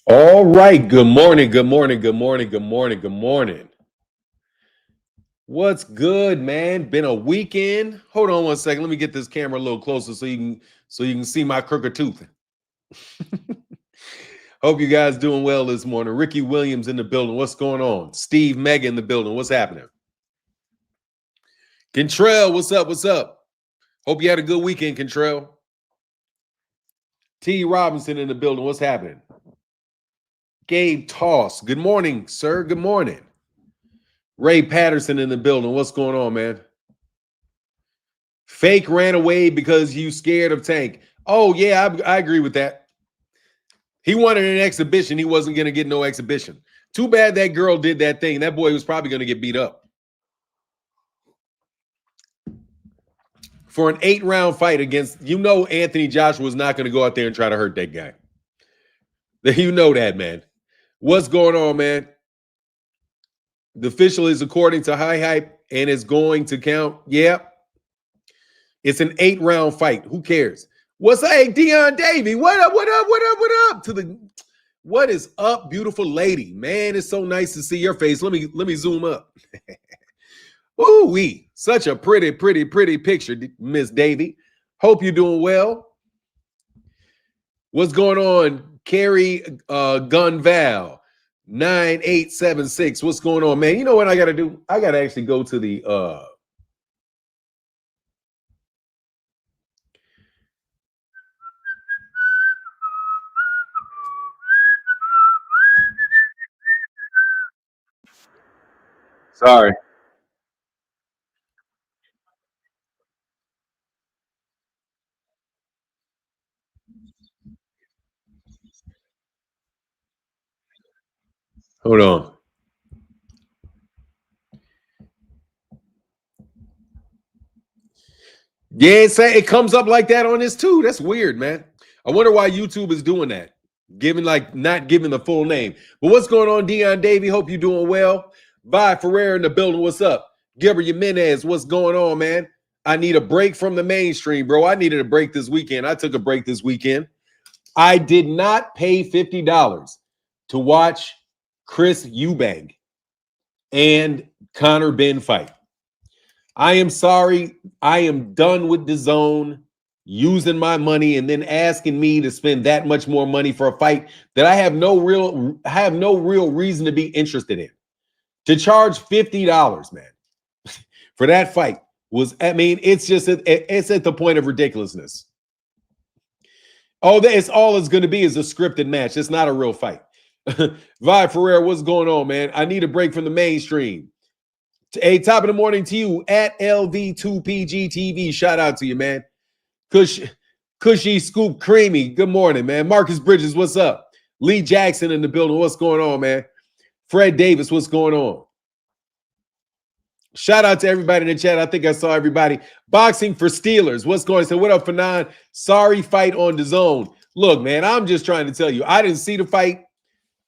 All right. Good morning. Good morning. Good morning. Good morning. Good morning. What's good, man? Been a weekend. Hold on one second. Let me get this camera a little closer so you can see my crooked tooth. Hope you guys doing well this morning. Ricky Williams in the building. What's going on? Steve Mega in the building. What's happening? Kentrell, what's up? What's up? Hope you had a good weekend, Kentrell. T. Robinson in the building. What's happening? Gabe Toss. Good morning, sir. Good morning. Ray Patterson in the building. What's going on, man? Fake ran away because you scared of Tank. Oh, yeah, I agree with that. He wanted an exhibition. He wasn't going to get no exhibition. Too bad that girl did that thing. That boy was probably going to get beat up. For an 8-round fight against, Anthony Joshua was not going to go out there and try to hurt that guy. You know that, man. What's going on, man? The official is according to High Hype and it's going to count. Yeah. It's an 8-round fight. Who cares? What's up, Deion Davey? What up? What up? What up? What up? What is up, beautiful lady? Man, it's so nice to see your face. Let me zoom up. Ooh wee, such a pretty picture, Miss Davey. Hope you're doing well. What's going on, Carrie Gunval 9876? What's going on, man? You know what I got to do? I got to actually go to the Sorry. Hold on. Yeah, it comes up like that on this too. That's weird, man. I wonder why YouTube is doing that, not giving the full name. But what's going on, Deion Davey? Hope you're doing well. Vi Ferrer in the building. What's up? Gilbert Jimenez, what's going on, man? I need a break from the mainstream, bro. I needed a break this weekend. I took a break this weekend. I did not pay $50 to watch Chris Eubank and Conor Benn fight. I am sorry. I am done with the zone using my money and then asking me to spend that much more money for a fight that I have no real reason to be interested in. To charge $50, man, for that fight it's just it's at the point of ridiculousness. Oh, it's all it's going to be is a scripted match. It's not a real fight. Vi Ferrer, what's going on, man? I need a break from the mainstream. Hey, top of the morning to you at LV2PGTV. Shout out to you, man. Cushy Scoop Creamy. Good morning, man. Marcus Bridges, what's up? Lee Jackson in the building. What's going on, man? Fred Davis, what's going on? Shout out to everybody in the chat. I think I saw everybody. Boxing for Steelers. What's going on? So what up, Fanon? Sorry, fight on the zone. Look, man, I'm just trying to tell you. I didn't see the fight.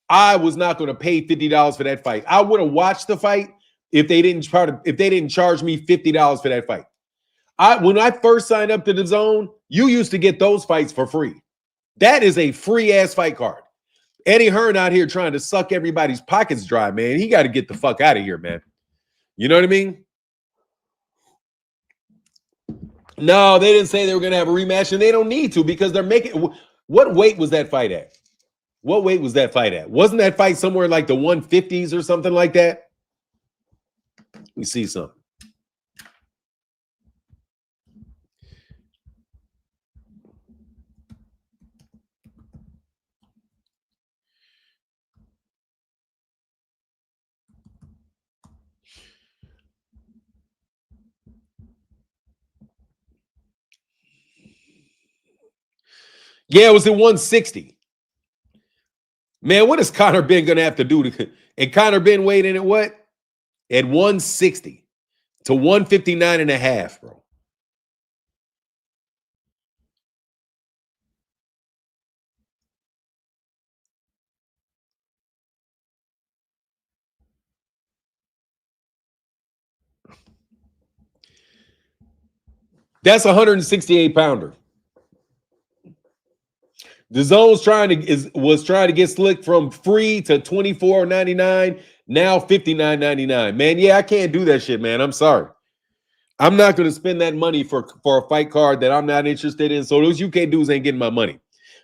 I was not going to pay $50 for that fight. I would have watched the fight if they didn't charge me $50 for that fight. When I first signed up to the zone, you used to get those fights for free. That is a free ass fight card. Eddie Hearn out here trying to suck everybody's pockets dry, man. He got to get the fuck out of here, man. You know what I mean? No, they didn't say they were going to have a rematch, and they don't need to because they're making. What weight was that fight at? What weight was that fight at? Wasn't that fight somewhere like the 150s or something like that? Let me see something. Yeah, it was at 160. Man, what is Conor Benn going to have to do to? And Conor Benn weighed in at what? At 160 to 159 and a half, bro. That's a 168 pounder. The zone's was trying to get slick from free to $24.99, now $59.99. Man, yeah, I can't do that shit, man. I'm sorry. I'm not going to spend that money for a fight card that I'm not interested in. So those UK dudes ain't getting my money.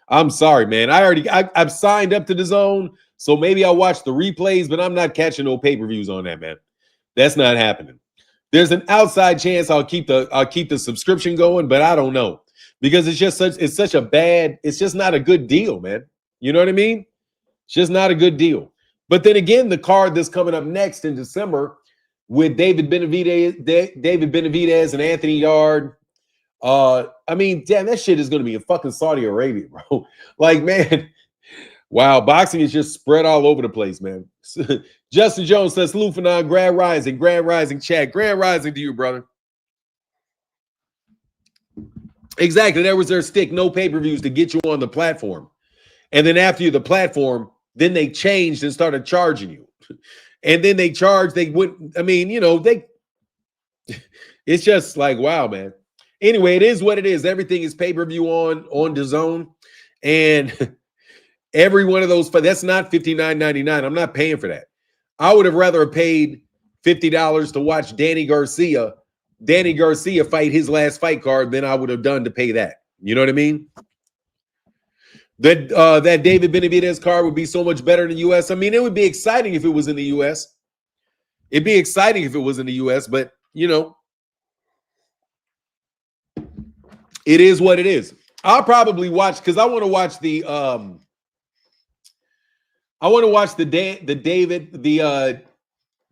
I'm sorry, man. I've signed up to the zone, so maybe I'll watch the replays, but I'm not catching no pay-per-views on that, man. That's not happening. There's an outside chance I'll keep the subscription going, but I don't know. Because it's just not a good deal, man. You know what I mean? It's just not a good deal. But then again, the card that's coming up next in December with David Benavidez and Anthony Yard. I mean, damn, that shit is going to be in fucking Saudi Arabia, bro. Like, man, wow, boxing is just spread all over the place, man. Justin Jones says, Lufanon, Grand Rising, Chad. Grand Rising to you, brother. Exactly. That was their stick. No pay-per-views to get you on the platform. And then after the platform, then they changed and started charging you. And then it's just like, wow, man. Anyway, it is what it is. Everything is pay-per-view on DAZN. And every one of those, that's not $59.99. I'm not paying for that. I would have rather paid $50 to watch Danny Garcia fight his last fight card than I would have done to pay that. You know what I mean? That David Benavidez card would be so much better in the U.S. I mean, it would be exciting if it was in the U.S. It'd be exciting if it was in the U.S., but, you know, it is what it is. I'll probably watch, because I want to watch the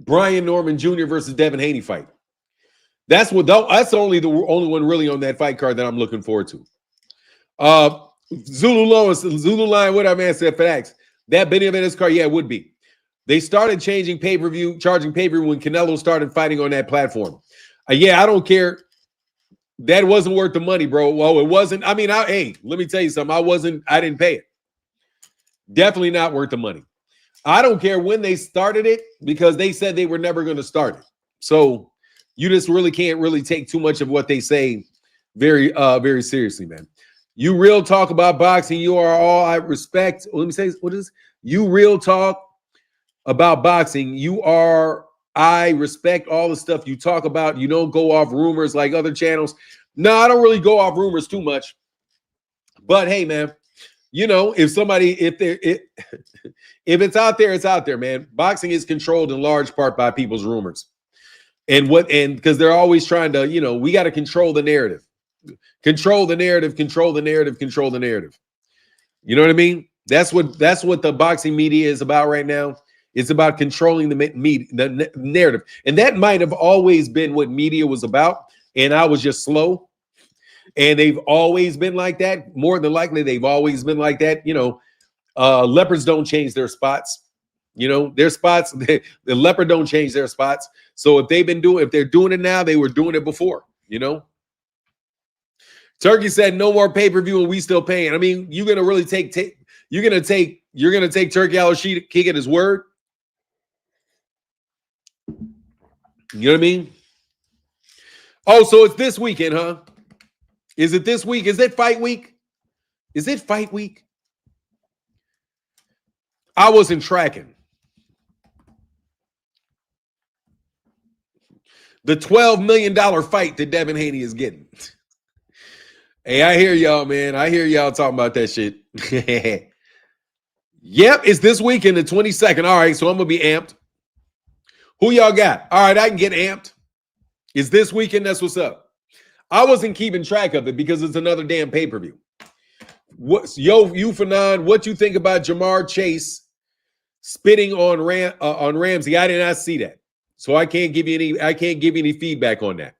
Brian Norman Jr. versus Devin Haney fight. That's the only one really on that fight card that I'm looking forward to. Zulu Line, what our man said, facts. That Benavidez card, yeah, it would be. They started charging pay-per-view when Canelo started fighting on that platform. Yeah, I don't care. That wasn't worth the money, bro. Well, it wasn't. I mean, hey, let me tell you something. I didn't pay it. Definitely not worth the money. I don't care when they started it because they said they were never going to start it. So you just really can't really take too much of what they say very, very seriously, man. You real talk about boxing. You are all I respect. Let me say, what is you real talk about boxing? I respect all the stuff you talk about. You don't go off rumors like other channels. No, I don't really go off rumors too much. But hey, man, you know, if it's out there, it's out there, man. Boxing is controlled in large part by people's rumors. And because they're always trying to, you know, we got to control the narrative. Control the narrative. You know what I mean? That's what the boxing media is about right now. It's about controlling the narrative. And that might have always been what media was about. And I was just slow. And they've always been like that. More than likely, they've always been like that. You know, leopards don't change their spots. You know, their spots, the leopard don't change their spots. So if they're doing it now, they were doing it before, you know. Turkey said no more pay-per-view and we still paying. I mean, you're gonna really you're gonna take Turkey Al-Sheikh at his word. You know what I mean? Oh, so it's this weekend, huh? Is it this week? Is it fight week? I wasn't tracking. The $12 million fight that Devin Haney is getting. Hey, I hear y'all, man. I hear y'all talking about that shit. Yep, it's this weekend, the 22nd. All right, so I'm going to be amped. Who y'all got? All right, I can get amped. It's this weekend. That's what's up. I wasn't keeping track of it because it's another damn pay-per-view. Fanon, what you think about Jamar Chase spitting on Ramsey? I did not see that. So I can't give you any feedback on that.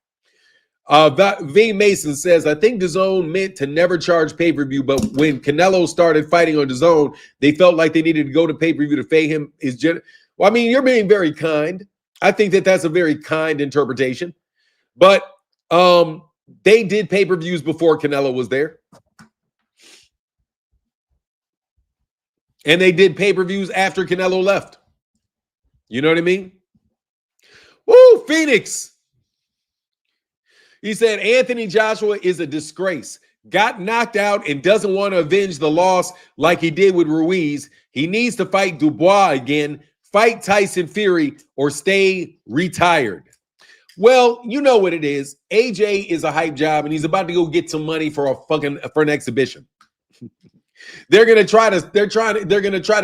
V Mason says, I think DAZN meant to never charge pay-per-view, but when Canelo started fighting on DAZN, they felt like they needed to go to pay-per-view to pay him. Well, I mean, you're being very kind. I think that's a very kind interpretation. But they did pay-per-views before Canelo was there. And they did pay-per-views after Canelo left. You know what I mean? Woo, Phoenix. He said, Anthony Joshua is a disgrace. got knocked out and doesn't want to avenge the loss like he did with Ruiz. He needs to fight Dubois again, fight Tyson Fury, or stay retired. Well, you know what it is. AJ is a hype job, and he's about to go get some money for an exhibition. They're gonna try to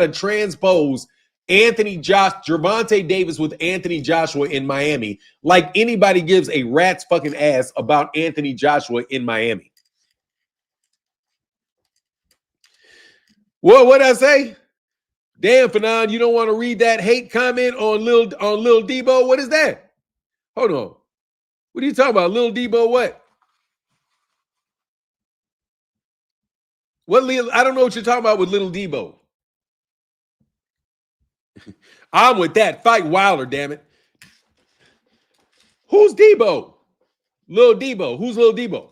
transpose Gervonta Davis with Anthony Joshua in Miami, like anybody gives a rat's fucking ass about Anthony Joshua in Miami. Well, what'd I say? Damn, Fanon, you don't want to read that hate comment on Lil Debo? What is that? Hold on. What are you talking about? Lil Debo what? I don't know what you're talking about with Little Debo. I'm with that. Fight Wilder, damn it. Who's Debo? Lil Debo. Who's Lil Debo?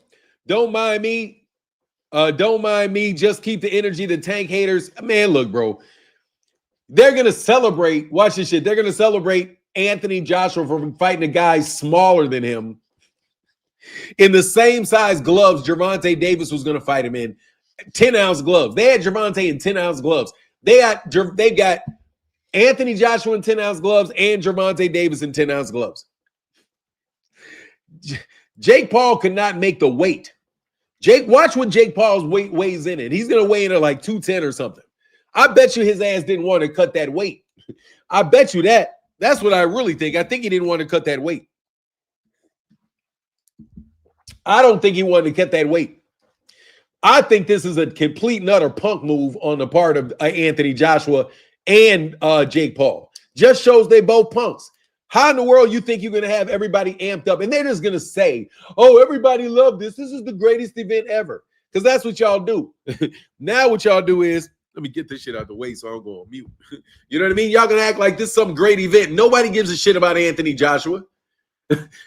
Don't mind me. Don't mind me. Just keep the energy. The tank haters. Man, look, bro. They're going to celebrate. Watch this shit. They're going to celebrate Anthony Joshua for fighting a guy smaller than him in the same size gloves Gervonta Davis was going to fight him in. 10-ounce gloves. They had Gervonta in 10-ounce gloves. They got Anthony Joshua in 10-ounce gloves and Gervonta Davis in 10-ounce gloves. Jake Paul could not make the weight. Watch what Jake Paul's weight weighs in it. He's going to weigh in at like 210 or something. I bet you his ass didn't want to cut that weight. I bet you that. That's what I really think. I think he didn't want to cut that weight. I don't think he wanted to cut that weight. I think this is a complete and utter punk move on the part of Anthony Joshua and Jake Paul. Just shows they both punks. How in the world you think you're going to have everybody amped up? And they're just going to say, oh, everybody loved this. This is the greatest event ever. Because that's what y'all do. Now what y'all do is, let me get this shit out the way so I don't go on mute. You know what I mean? Y'all going to act like this is some great event. Nobody gives a shit about Anthony Joshua.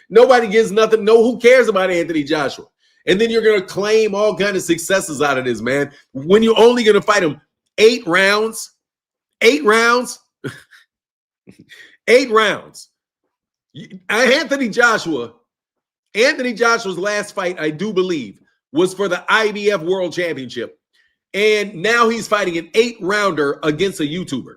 Nobody gives nothing. No, who cares about Anthony Joshua? And then you're going to claim all kind of successes out of this, man. When you're only going to fight him 8 rounds. 8 rounds. 8 rounds. Anthony Joshua's last fight, I do believe, was for the IBF World Championship. And now he's fighting an 8-rounder against a YouTuber.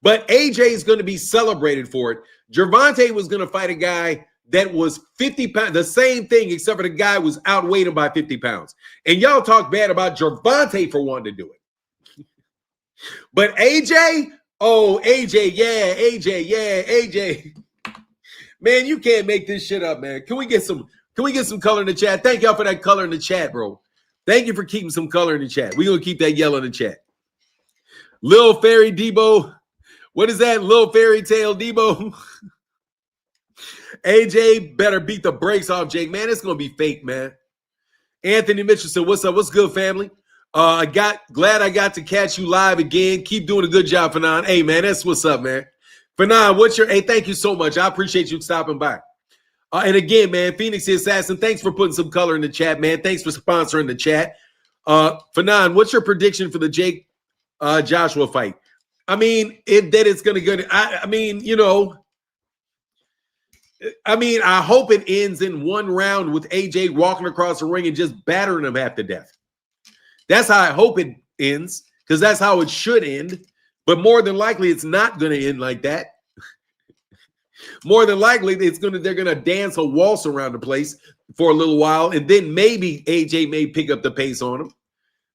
But AJ is going to be celebrated for it. Gervonta was going to fight a guy that was 50 pounds, the same thing, except for the guy was outweighed him by 50 pounds. And y'all talk bad about Gervonta for wanting to do it. But AJ, AJ. Man, you can't make this shit up, man. Can we get some color in the chat? Thank y'all for that color in the chat, bro. Thank you for keeping some color in the chat. We're going to keep that yellow in the chat. Lil Fairy Debo. What is that? Lil Fairy Tale Debo. AJ better beat the brakes off Jake. Man, it's going to be fake, man. Anthony Mitchell said, what's up? What's good, family? Glad I got to catch you live again. Keep doing a good job, Fanon. Hey, man, that's what's up, man. Fanon, hey, thank you so much. I appreciate you stopping by. And again, man, Phoenix the Assassin, thanks for putting some color in the chat, man. Thanks for sponsoring the chat. Fanon, what's your prediction for the Jake Joshua fight? I mean, it's going to go. I hope it ends in 1 round with AJ walking across the ring and just battering him half to death. That's how I hope it ends, because that's how it should end. But more than likely, it's not going to end like that. More than likely, they're going to dance a waltz around the place for a little while, and then maybe AJ may pick up the pace on him.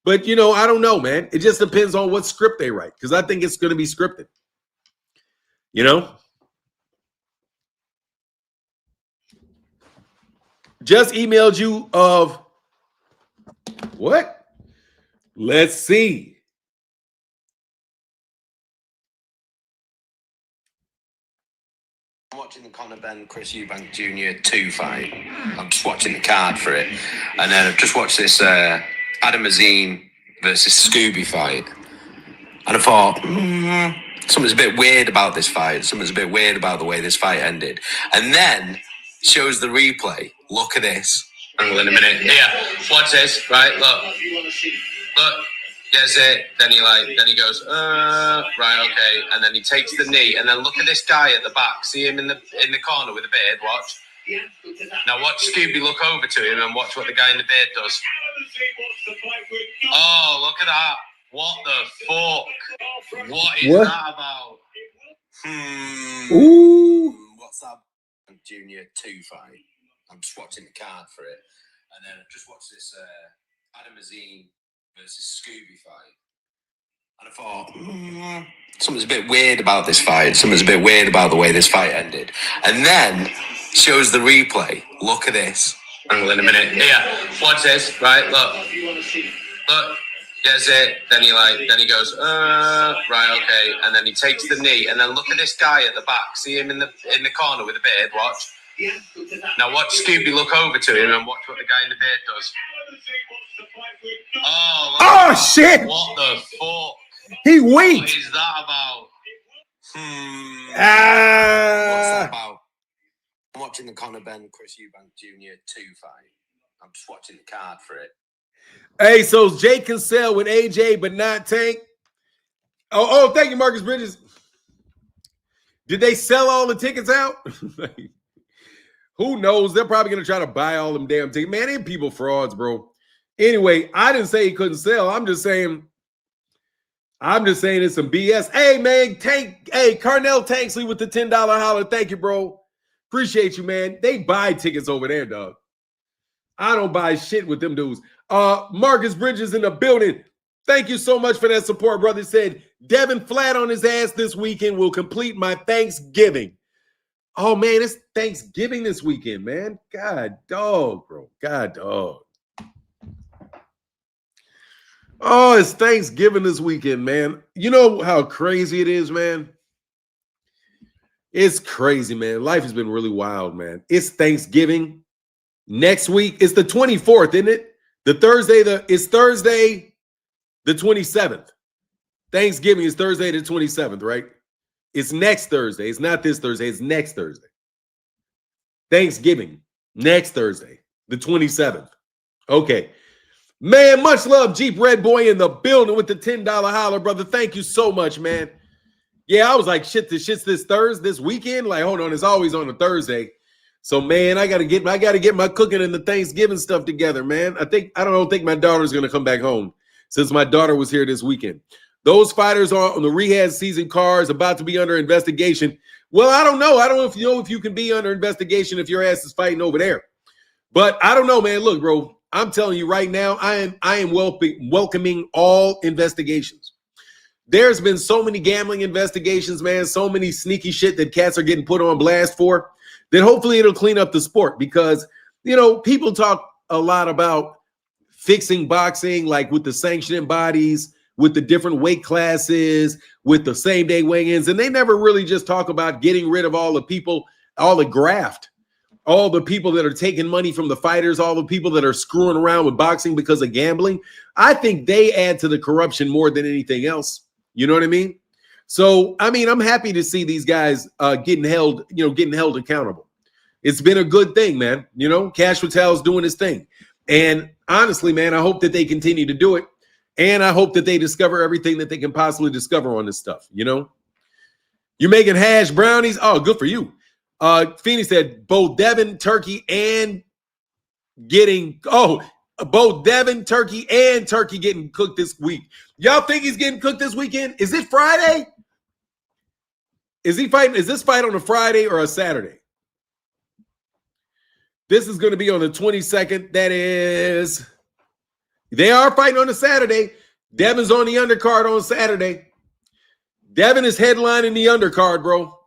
But, I don't know, man. It just depends on what script they write, because I think it's going to be scripted. Just emailed you of what? Let's see. I'm watching the Conor Ben Chris Eubank Jr. 2 fight. I'm just watching the card for it. And then I've just watched this Adam Azine versus Scooby fight. And I thought, something's a bit weird about this fight. Something's a bit weird about the way this fight ended. And then shows the replay. Look at this. Angle in a minute. Here, watch this. Right, look. Look. Gets it. Then he goes, right, okay. And then he takes the knee. And then look at this guy at the back. See him in the corner with the beard. Watch. Now watch Scooby look over to him and watch what the guy in the beard does. Oh, look at that. What the fuck? What is that about? Ooh. What's that? Junior 2 fight. I'm just watching the card for it. And then I just watched this Adam Azine versus Scooby fight. And I thought, something's a bit weird about this fight. Something's a bit weird about the way this fight ended. And then shows the replay. Look at this. Hang on in a minute. Here, watch this. Right, look. Gets it. Then he goes, right, okay. And then he takes the knee. And then look at this guy at the back. See him in the corner with a beard. Watch. Now watch Scooby look over to him and watch what the guy in the beard does. Oh shit! What the fuck? He winked. What is that about? What's that about? I'm watching the Conor Ben Chris Eubank Jr. 2 fight. I'm just watching the card for it. Hey, so Jay can sell with AJ, but not Tank. Oh, thank you, Marcus Bridges. Did they sell all the tickets out? Who knows? They're probably going to try to buy all them damn tickets. Man, ain't people frauds, bro. Anyway, I didn't say he couldn't sell. I'm just saying it's some BS. Hey, man, Tank. Hey, Carnell Tanksley with the $10 holler. Thank you, bro. Appreciate you, man. They buy tickets over there, dog. I don't buy shit with them dudes. Marcus Bridges in the building. Thank you so much for that support, brother. Said Devin flat on his ass this weekend will complete my Thanksgiving. Oh, man, it's Thanksgiving this weekend, man. God dog, bro. God dog. Oh, it's Thanksgiving this weekend, man. You know how crazy it is, man? It's crazy, man. Life has been really wild, man. It's Thanksgiving. Next week, it's the 24th, isn't it? It's Thursday the 27th. Thanksgiving is Thursday the 27th, right? It's next Thursday. It's not this Thursday. It's next Thursday. Thanksgiving, next Thursday, the 27th. Okay. Man, much love, Jeep Red Boy in the building with the $10 holler, brother. Thank you so much, man. Yeah, I was like, shit's this weekend. Like, hold on, it's always on a Thursday. So, man, I gotta get my cooking and the Thanksgiving stuff together, man. I don't think my daughter's gonna come back home since my daughter was here this weekend. Those fighters are on the rehab season cards about to be under investigation. Well, I don't know. I don't know if you can be under investigation if your ass is fighting over there. But I don't know, man. Look, bro, I'm telling you right now, I am welcoming all investigations. There's been so many gambling investigations, man, so many sneaky shit that cats are getting put on blast for, that hopefully it'll clean up the sport because, you know, people talk a lot about fixing boxing, like with the sanctioning bodies, with the different weight classes, with the same-day weigh-ins, and they never really just talk about getting rid of all the people, all the graft, all the people that are taking money from the fighters, all the people that are screwing around with boxing because of gambling. I think they add to the corruption more than anything else. You know what I mean? So, I mean, I'm happy to see these guys getting held accountable. It's been a good thing, man. You know, Cash Patel's doing his thing. And honestly, man, I hope that they continue to do it. And I hope that they discover everything that they can possibly discover on this stuff, you know? You're making hash brownies? Oh, good for you. Phoenix said both Devin, turkey, and both Devin, turkey, and turkey getting cooked this week. Y'all think he's getting cooked this weekend? Is it Friday? Is this fight on a Friday or a Saturday? This is going to be on the 22nd. That is, they are fighting on a Saturday. Devin's on the undercard on Saturday. Devin is headlining the undercard, bro.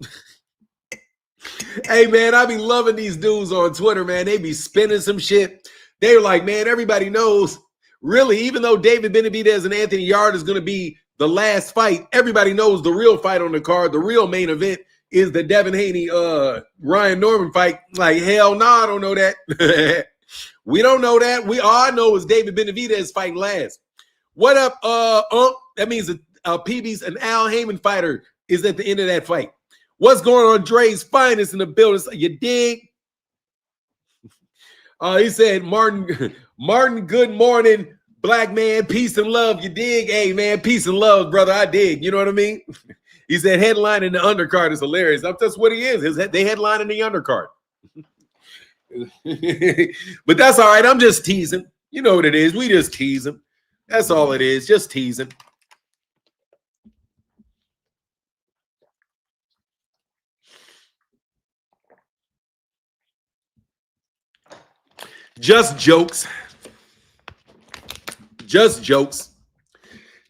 Hey, man, I be loving these dudes on Twitter, man. They be spinning some shit. They're like, man, everybody knows. Really, even though David Benavidez and Anthony Yard is going to be the last fight, everybody knows the real fight on the card, the real main event is the Devin Haney, Ryan Norman fight. Like, hell no, I don't know that. We don't know that. All I know is David Benavidez fighting last. What up, that means a PB's an Al Heyman fighter is at the end of that fight. What's going on? Dre's finest in the building. So you dig? He said, Martin, good morning, black man. Peace and love. You dig? Hey, man, peace and love, brother. I dig. You know what I mean? He said headline in the undercard is hilarious. That's what he is. They headline in the undercard. But that's all right. I'm just teasing. You know what it is. We just tease him. That's all it is. Just tease him. Just jokes. Just jokes.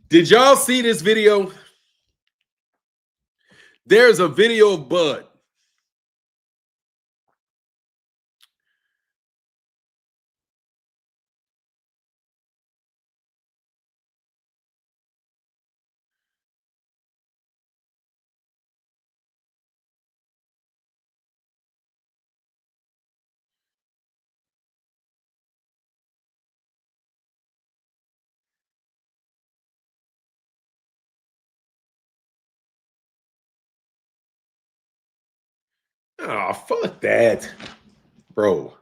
Did y'all see this video? There's a video of Bud. Oh, fuck that, bro.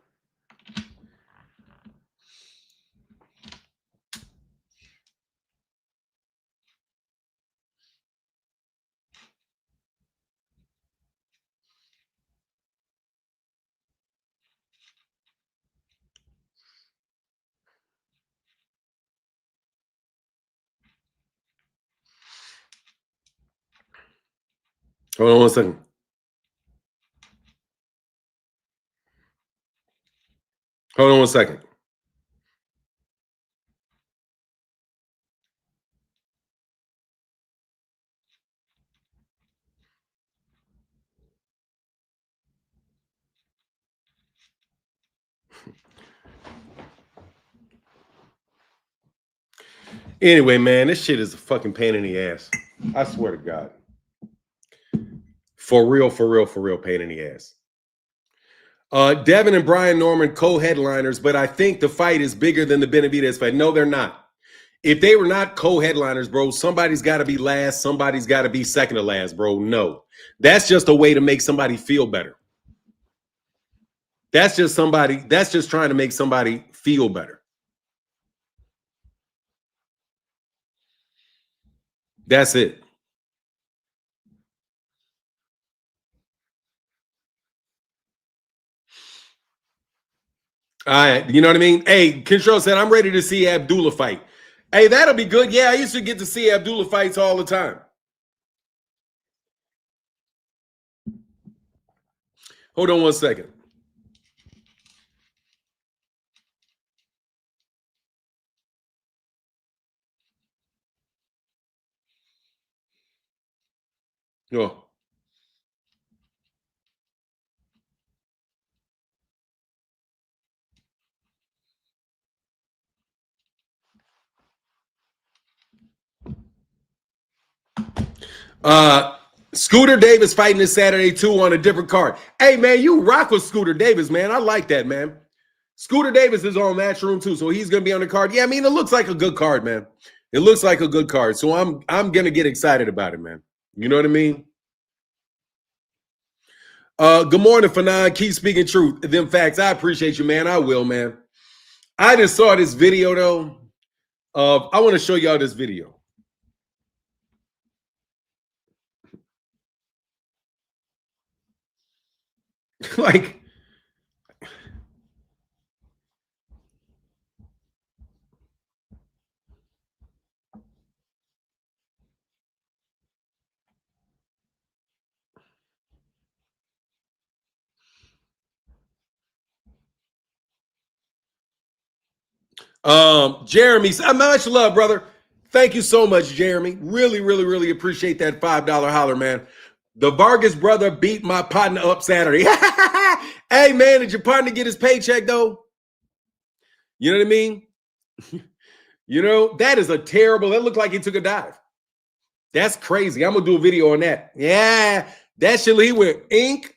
Hold on 1 second. Hold on 1 second. Anyway, man, this shit is a fucking pain in the ass. I swear to God. For real, pain in the ass. Devin and Brian Norman co-headliners, but I think the fight is bigger than the Benavidez fight. No, they're not. If they were not co-headliners, bro, somebody's got to be last. Somebody's got to be second to last, bro. No. That's just a way to make somebody feel better. That's just trying to make somebody feel better. That's it. All right, you know what I mean? Hey, Control said, I'm ready to see Abdullah fight. Hey, that'll be good. Yeah, I used to get to see Abdullah fights all the time. Hold on 1 second. Oh. Scooter Davis fighting this Saturday too on a different card. Hey man, you rock with Scooter Davis, man. I like that, man. Scooter Davis is on Matchroom too, so he's gonna be on the card. Yeah, I mean, it looks like a good card, man. It looks like a good card, so I'm gonna get excited about it, man. You know what I mean? Good morning, Fanon. Keep speaking truth. Them facts. I appreciate you, man. I will, man. I just saw this video though. I want to show y'all this video. Like, Jeremy, much love, brother. Thank you so much, Jeremy. Really appreciate that $5 holler, man. The Vargas brother beat my partner up Saturday. Hey, man, did your partner get his paycheck, though? You know what I mean? You know, that is that looked like he took a dive. That's crazy. I'm going to do a video on that. Yeah, that shit, he went ink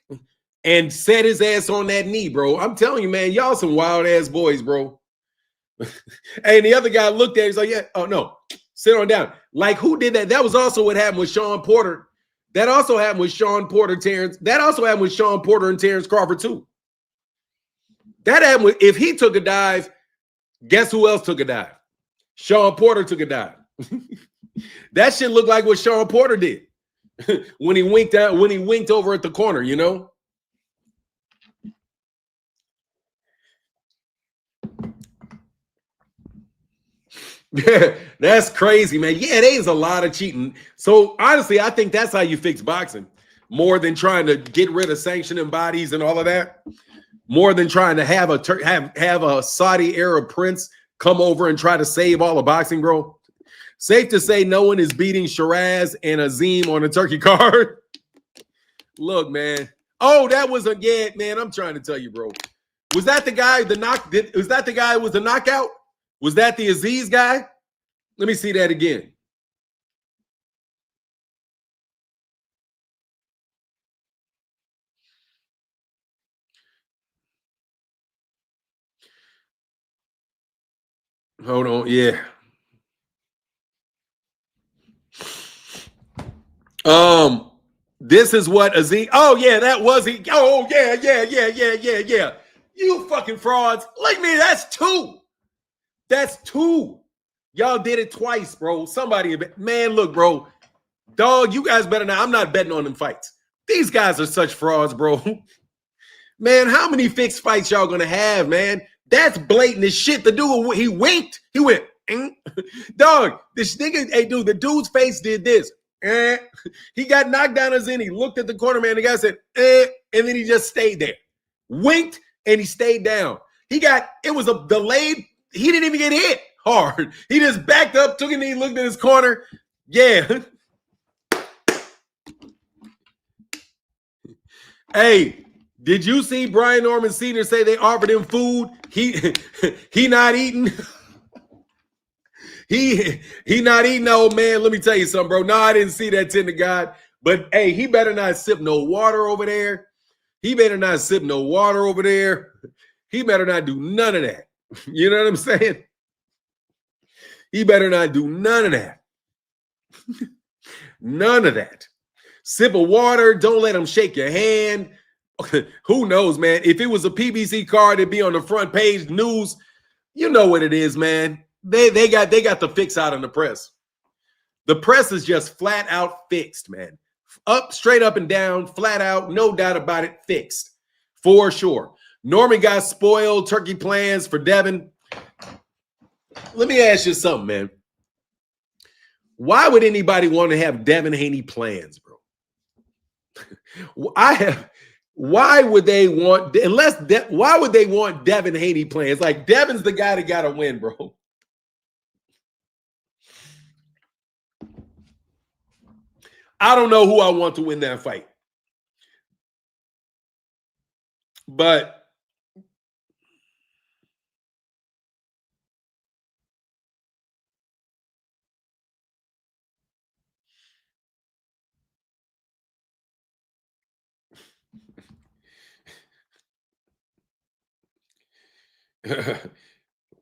and set his ass on that knee, bro. I'm telling you, man, y'all some wild-ass boys, bro. And the other guy looked at it, he's like, yeah, oh, no, sit on down. Like, who did that? That was also what happened with Sean Porter. That also happened with Sean Porter, Terence. That also happened with Sean Porter and Terence Crawford, too. That happened with, if he took a dive, guess who else took a dive? Sean Porter took a dive. That shit looked like what Sean Porter did when he winked out, when he winked over at the corner, you know? That's crazy, man. Yeah, there's a lot of cheating. So honestly, I think that's how you fix boxing, more than trying to get rid of sanctioning bodies and all of that. More than trying to have a Saudi Arab prince come over and try to save all the boxing, bro. Safe to say, no one is beating Shiraz and Azim on a turkey card. Look, man. Oh, that was man. I'm trying to tell you, bro. Was that the guy? Was that the guy who was the knockout? Was that the Aziz guy? Let me see that again. Hold on. Yeah. This is what Aziz. Oh, yeah, that was he. Oh, yeah. You fucking frauds. Look at me. That's two. That's two. Y'all did it twice, bro. Somebody, man, look, bro. Dog, you guys better not. I'm not betting on them fights. These guys are such frauds, bro. Man, how many fixed fights y'all gonna have, man? That's blatant as shit. The dude, he winked. He went, dog, this nigga, hey, dude, the dude's face did this. He got knocked down as in. He looked at the corner man. The guy said, and then he just stayed there. Winked, and he stayed down. It was a delayed. He didn't even get hit hard. He just backed up, took a knee, looked at his corner. Yeah. Hey, did you see Brian Norman Sr. say they offered him food? He not eating. He not eating, old man. Let me tell you something, bro. No, I didn't see that, tender God. But hey, he better not sip no water over there. He better not sip no water over there. He better not do none of that. You know what I'm saying? He better not do none of that. None of that. Sip of water. Don't let him shake your hand. Who knows, man? If it was a PBC card, it'd be on the front page news. You know what it is, man. They got the fix out in the press. The press is just flat out fixed, man. Straight up and down, flat out, no doubt about it, fixed. For sure. Norman got spoiled, turkey plans for Devin. Let me ask you something, man. Why would anybody want to have Devin Haney plans, bro? Why would they want Devin Haney plans? Like, Devin's the guy that got to win, bro. I don't know who I want to win that fight. But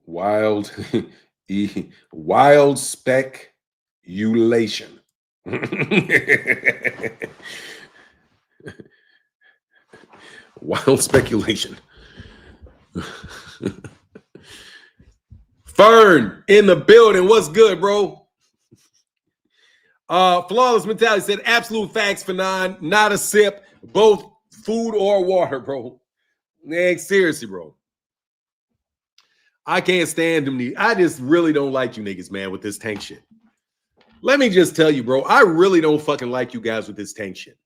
wild speculation. Wild speculation. Fern in the building. What's good, bro? Flawless Mentality said absolute facts, Fanon. Not a sip. Both food or water, bro. Man, seriously, bro. I can't stand them. I just really don't like you niggas, man, with this tank shit. Let me just tell you, bro, I really don't fucking like you guys with this tank shit.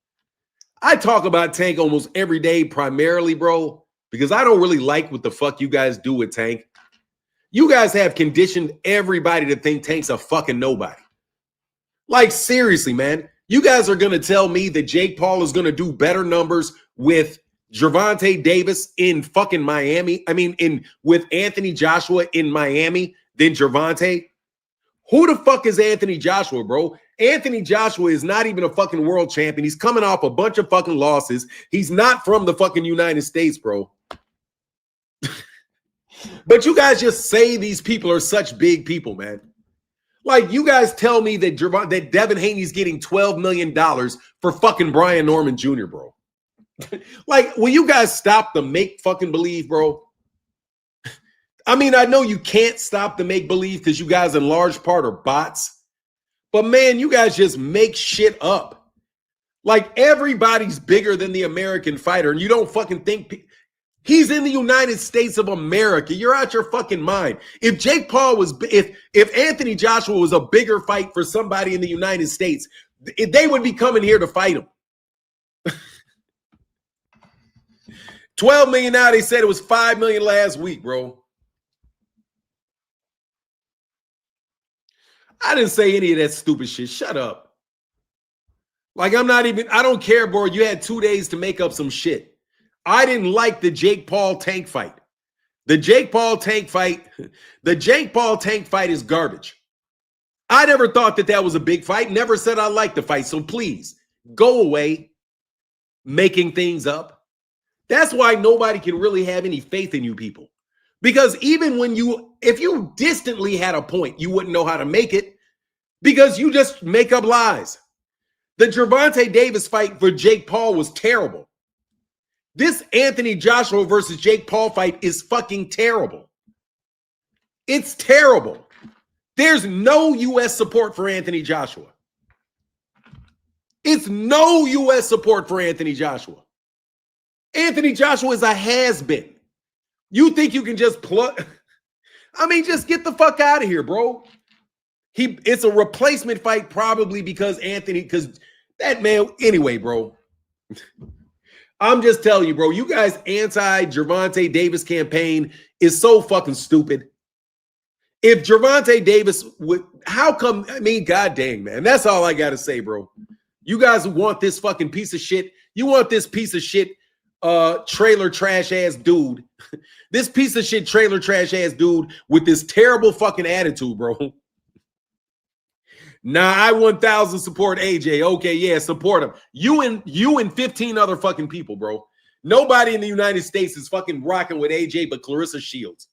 I talk about Tank almost every day, primarily, bro, because I don't really like what the fuck you guys do with Tank. You guys have conditioned everybody to think Tank's a fucking nobody. Like, seriously, man. You guys are going to tell me that Jake Paul is going to do better numbers with Gervonta Davis in fucking Miami? I mean, with Anthony Joshua in Miami than Gervonta? Who the fuck is Anthony Joshua, bro? Anthony Joshua is not even a fucking world champion. He's coming off a bunch of fucking losses. He's not from the fucking United States, bro. But you guys just say these people are such big people, man. Like, you guys tell me that Devin Haney's getting $12 million for fucking Brian Norman Jr., bro. Like, will you guys stop the make fucking believe, bro? I mean, I know you can't stop the make believe because you guys in large part are bots. But man, you guys just make shit up. Like, everybody's bigger than the American fighter. And you don't fucking think He's in the United States of America. You're out your fucking mind. If Jake Paul was, if Anthony Joshua was a bigger fight for somebody in the United States, they would be coming here to fight him. 12 million now. They said it was 5 million last week, bro. I didn't say any of that stupid shit. Shut up. Like, I don't care, bro. You had 2 days to make up some shit. I didn't like the Jake Paul Tank fight. The Jake Paul Tank fight is garbage. I never thought that was a big fight. Never said I liked the fight. So please, go away making things up. That's why nobody can really have any faith in you people. Because even if you distantly had a point, you wouldn't know how to make it because you just make up lies. The Gervonta Davis fight for Jake Paul was terrible. This Anthony Joshua versus Jake Paul fight is fucking terrible. It's terrible. There's no U.S. support for Anthony Joshua. It's no U.S. support for Anthony Joshua. Anthony Joshua is a has-been. You think you can just plug? I mean, just get the fuck out of here, bro. It's a replacement fight probably because that man, anyway, bro. I'm just telling you, bro, you guys' anti-Gervonta Davis campaign is so fucking stupid. If Gervonta Davis would, how come, I mean, god dang, man. That's all I got to say, bro. You guys want this fucking piece of shit. You want this piece of shit trailer trash ass dude. This piece of shit trailer trash ass dude with this terrible fucking attitude, bro. Nah, I 1000 support AJ. Okay, yeah, support him. You and 15 other fucking people, bro. Nobody in the United States is fucking rocking with AJ but Clarissa Shields.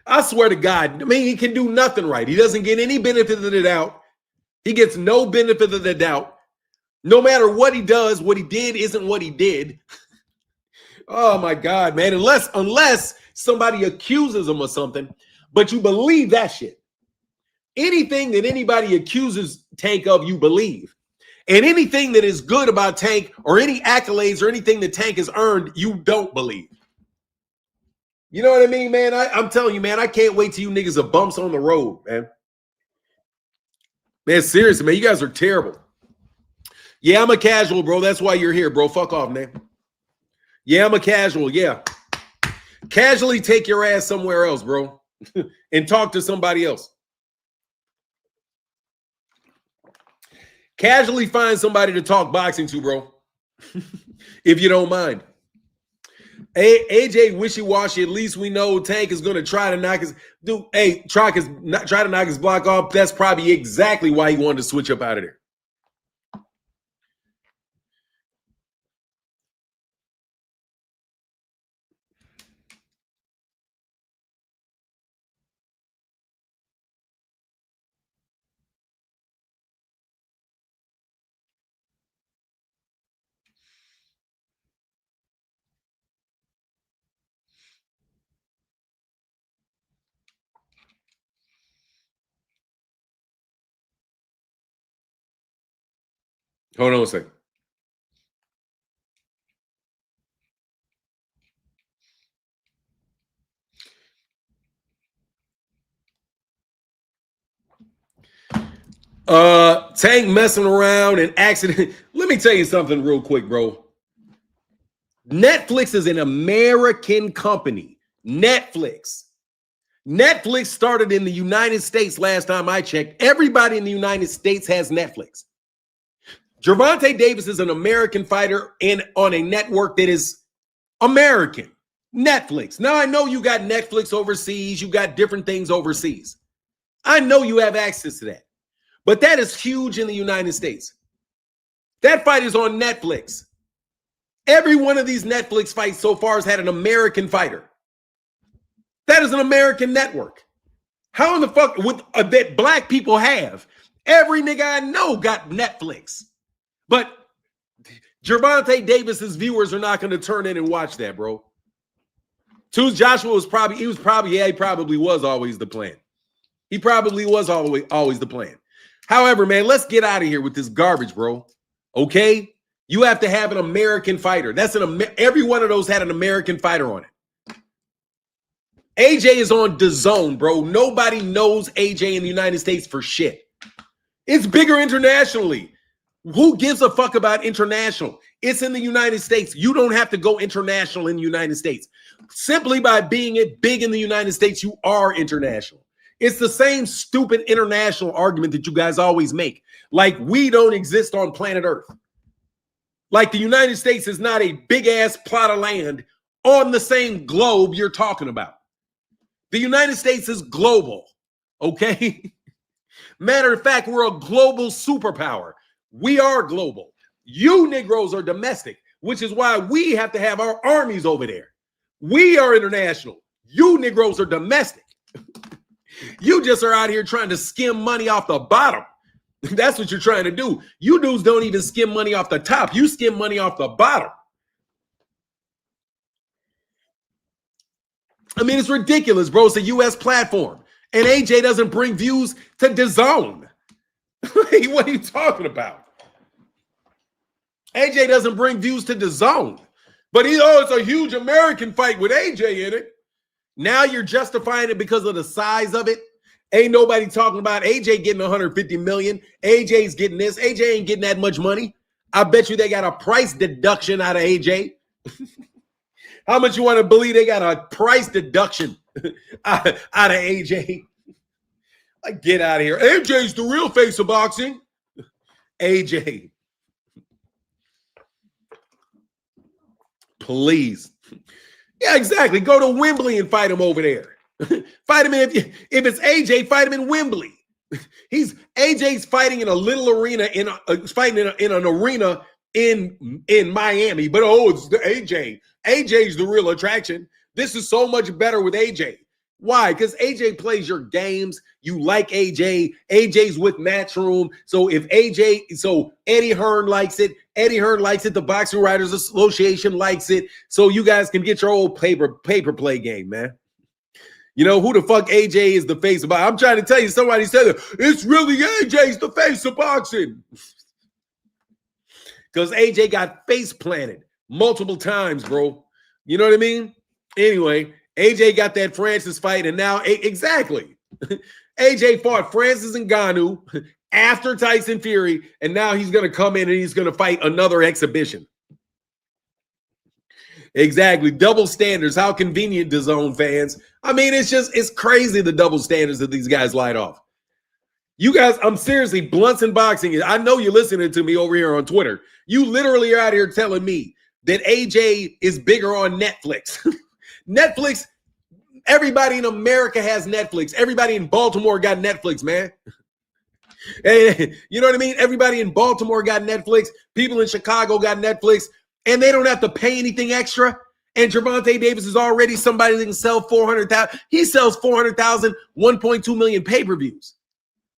I swear to God, I mean, he can do nothing right. He doesn't get any benefit of the doubt. He gets no benefit of the doubt. No matter what he does, what he did isn't what he did. Oh my God, man. Unless somebody accuses him of something, but you believe that shit. Anything that anybody accuses Tank of, you believe. And anything that is good about Tank or any accolades or anything that Tank has earned, you don't believe. You know what I mean, man? I'm telling you, man, I can't wait till you niggas are bumps on the road, man. Man, seriously, man, you guys are terrible. Yeah, I'm a casual, bro. That's why you're here, bro. Fuck off, man. Yeah, I'm a casual, yeah. Casually take your ass somewhere else, bro, and talk to somebody else. Casually find somebody to talk boxing to, bro, if you don't mind. AJ wishy-washy. At least we know Tank is going to try to knock his dude. Hey, try to knock his block off. That's probably exactly why he wanted to switch up out of there. Hold on a second. Tank messing around and accident. Let me tell you something real quick, bro. Netflix is an American company. Netflix started in the United States last time I checked. Everybody in the United States has Netflix. Gervonta Davis is an American fighter on a network that is American. Netflix. Now, I know you got Netflix overseas. You got different things overseas. I know you have access to that. But that is huge in the United States. That fight is on Netflix. Every one of these Netflix fights so far has had an American fighter. That is an American network. How in the fuck would that black people have? Every nigga I know got Netflix. But Gervonta Davis's viewers are not going to turn in and watch that, bro. Joshua was probably was always the plan. He probably was always the plan. However, man, let's get out of here with this garbage, bro. Okay? You have to have an American fighter. Every one of those had an American fighter on it. AJ is on DAZN, bro. Nobody knows AJ in the United States for shit. It's bigger internationally. Who gives a fuck about international? It's in the United States. You don't have to go international in the United States. Simply by being big in the United States, you are international. It's the same stupid international argument that you guys always make. Like we don't exist on planet Earth. Like the United States is not a big-ass plot of land on the same globe you're talking about. The United States is global, okay? Matter of fact, we're a global superpower. We are global. You Negroes are domestic, which is why we have to have our armies over there. We are international. You Negroes are domestic. You just are out here trying to skim money off the bottom. That's what you're trying to do. You dudes don't even skim money off the top. You skim money off the bottom. I mean, it's ridiculous, bro. It's a U.S. platform. And AJ doesn't bring views to DAZN. What are you talking about? AJ doesn't bring views to DAZN. But it's a huge American fight with AJ in it. Now you're justifying it because of the size of it. Ain't nobody talking about AJ getting 150 million. AJ's getting this. AJ ain't getting that much money. I bet you they got a price deduction out of AJ. How much you want to believe they got a price deduction out of AJ? Like, get out of here. AJ's the real face of boxing. AJ. Please. Yeah, exactly. Go to Wembley and fight him over there. Fight him if it's AJ, fight him in Wembley. AJ's fighting in a little arena in an arena in Miami. But it's the AJ. AJ's the real attraction. This is so much better with AJ. Why? Because AJ plays your games. You like AJ. AJ's with Matchroom. So Eddie Hearn likes it. Eddie Hearn likes it. The Boxing Writers Association likes it. So you guys can get your old paper play game, man. You know, who the fuck AJ is the face of boxing? I'm trying to tell you, somebody said it. It's really AJ's the face of boxing. Because AJ got face planted multiple times, bro. You know what I mean? Anyway, AJ got that Francis fight, and now, exactly. AJ fought Francis Ngannou after Tyson Fury, and now he's going to come in and he's going to fight another exhibition. Exactly. Double standards. How convenient, DAZN fans. I mean, it's crazy the double standards that these guys light off. You guys, I'm seriously, Blunts and Boxing. I know you're listening to me over here on Twitter. You literally are out here telling me that AJ is bigger on Netflix. Netflix, everybody in America has Netflix. Everybody in Baltimore got Netflix, man. Hey, you know what I mean? Everybody in Baltimore got Netflix. People in Chicago got Netflix. And they don't have to pay anything extra. And Gervonta Davis is already somebody that can sell 400,000. He sells 400,000, 1.2 million pay-per-views.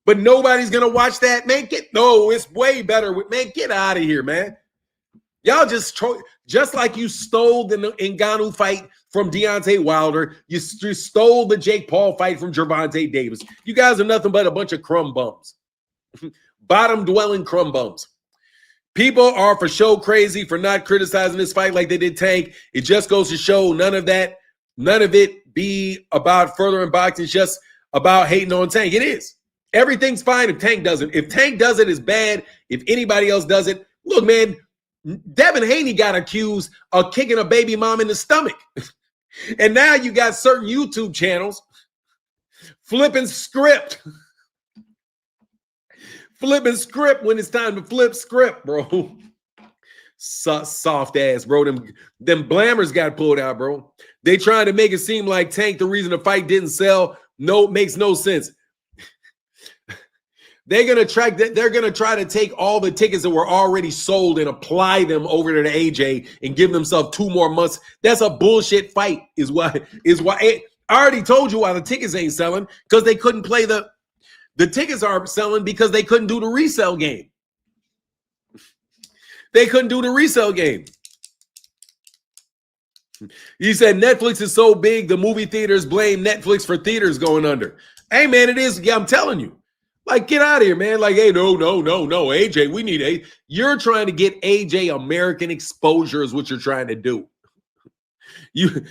But nobody's going to watch that. Man, it's way better. Man, get out of here, man. Y'all just like you stole the Ngannou fight from Deontay Wilder. You stole the Jake Paul fight from Gervonta Davis. You guys are nothing but a bunch of crumb bums. Bottom-dwelling crumb bums. People are for show crazy for not criticizing this fight like they did Tank. It just goes to show none of it be about furthering boxing. It's just about hating on Tank. It is. Everything's fine if Tank doesn't. If Tank does it, it's bad. If anybody else does it, look, man, Devin Haney got accused of kicking a baby mom in the stomach. And now you got certain YouTube channels flipping script. Flipping script when it's time to flip script, bro. Soft ass, bro. Them blammers got pulled out, bro. They trying to make it seem like Tank, the reason the fight didn't sell. No, makes no sense. They're gonna try to take all the tickets that were already sold and apply them over to the AJ and give themselves 2 more months. That's a bullshit fight, is why I already told you why the tickets ain't selling, because they couldn't play the tickets aren't selling because they couldn't do the resale game. They couldn't do the resale game. He said Netflix is so big, the movie theaters blame Netflix for theaters going under. Hey, man, it is. Yeah, I'm telling you. Like, get out of here, man. Like, hey, no, AJ, we need a. You're trying to get AJ American exposure is what you're trying to do. You